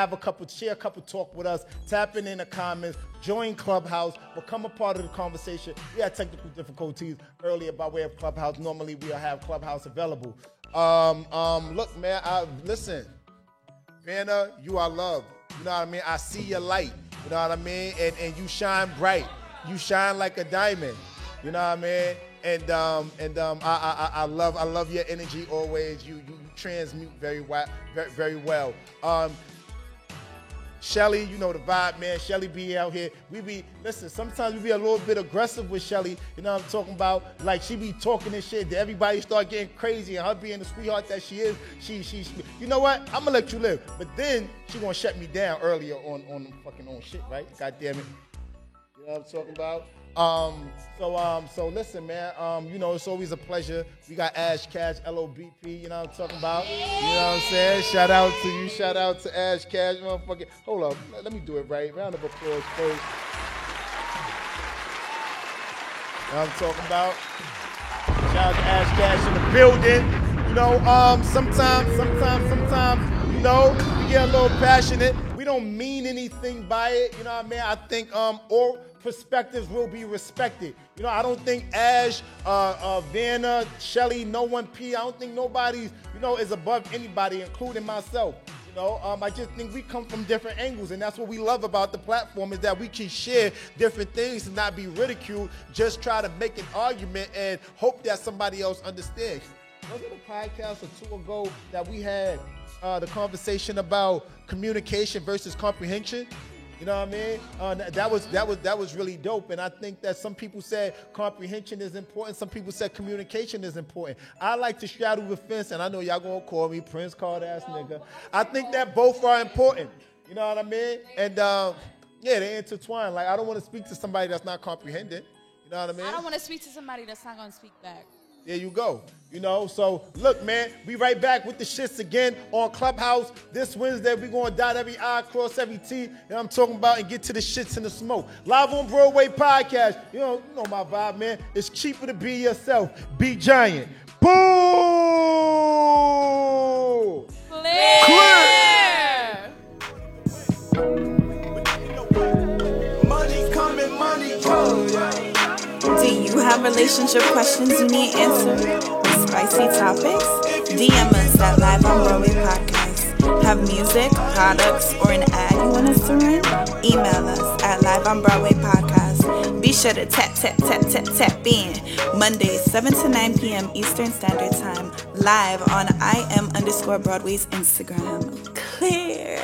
share a couple talk with us. Tap in the comments. Join Clubhouse. Become a part of the conversation. We had technical difficulties earlier by way of Clubhouse. Normally we'll have Clubhouse available. Look, man, listen. Vanna, you are loved. You know what I mean? I see your light. You know what I mean? And you shine bright. You shine like a diamond. You know what I mean? And I love your energy always. You transmute very well. Shelly, you know the vibe, man. Shelly be out here. Sometimes we be a little bit aggressive with Shelly. You know what I'm talking about? Like, she be talking this shit. Everybody start getting crazy, and her being the sweetheart that she is, she you know what? I'm gonna let you live. But then she gonna shut me down earlier on the fucking own shit, right? God damn it. You know what I'm talking about? So listen, man, you know, it's always a pleasure. We got Ash Cash, LOBP, you know what I'm talking about? You know what I'm saying? Shout out to you, shout out to Ash Cash, motherfucker. Hold up, let me do it right. Round of applause first. You know what I'm talking about? Shout out to Ash Cash in the building. You know, sometimes, you know, we get a little passionate. We don't mean anything by it, you know what I mean? I think all perspectives will be respected. You know, I don't think Ash, Vanna, Shelly, No One P, I don't think nobody, you know, is above anybody, including myself. You know, I just think we come from different angles, and that's what we love about the platform, is that we can share different things and not be ridiculed, just try to make an argument and hope that somebody else understands. Was it a podcast or two ago that we had the conversation about communication versus comprehension? You know what I mean? That was really dope, and I think that some people said comprehension is important. Some people said communication is important. I like to straddle the fence, and I know y'all gonna call me Prince Card ass nigga. I think that both are important. You know what I mean? And yeah, they intertwine. Like, I don't want to speak to somebody that's not comprehending. You know what I mean? I don't want to speak to somebody that's not gonna speak back. There you go. You know, so look, man, we right back with the shits again on Clubhouse. This Wednesday, we going to dot every I, cross every T, and I'm talking about, and get to the shits and the smoke. Live on Broadway podcast. You know my vibe, man. It's cheaper to be yourself. Be giant. Boo! Clear! Money coming, money go. Do you have relationship questions you need answered? Spicy topics? DM us at Live on Broadway Podcast. Have music, products, or an ad you want us to run? Email us at Live on Broadway Podcast. Be sure to tap in. Mondays, 7 to 9 p.m. Eastern Standard Time. Live on IM_Broadway's Instagram. Clear.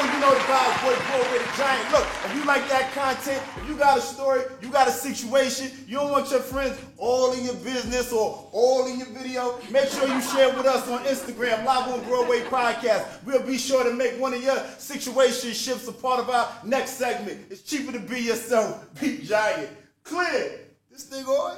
You know the vibes, boy, Broadway the Giant. Look, if you like that content, if you got a story, you got a situation, you don't want your friends all in your business or all in your video, make sure you share with us on Instagram, Live on Broadway Podcast. We'll be sure to make one of your situationships a part of our next segment. It's cheaper to be yourself. Be giant. Clear. This thing on?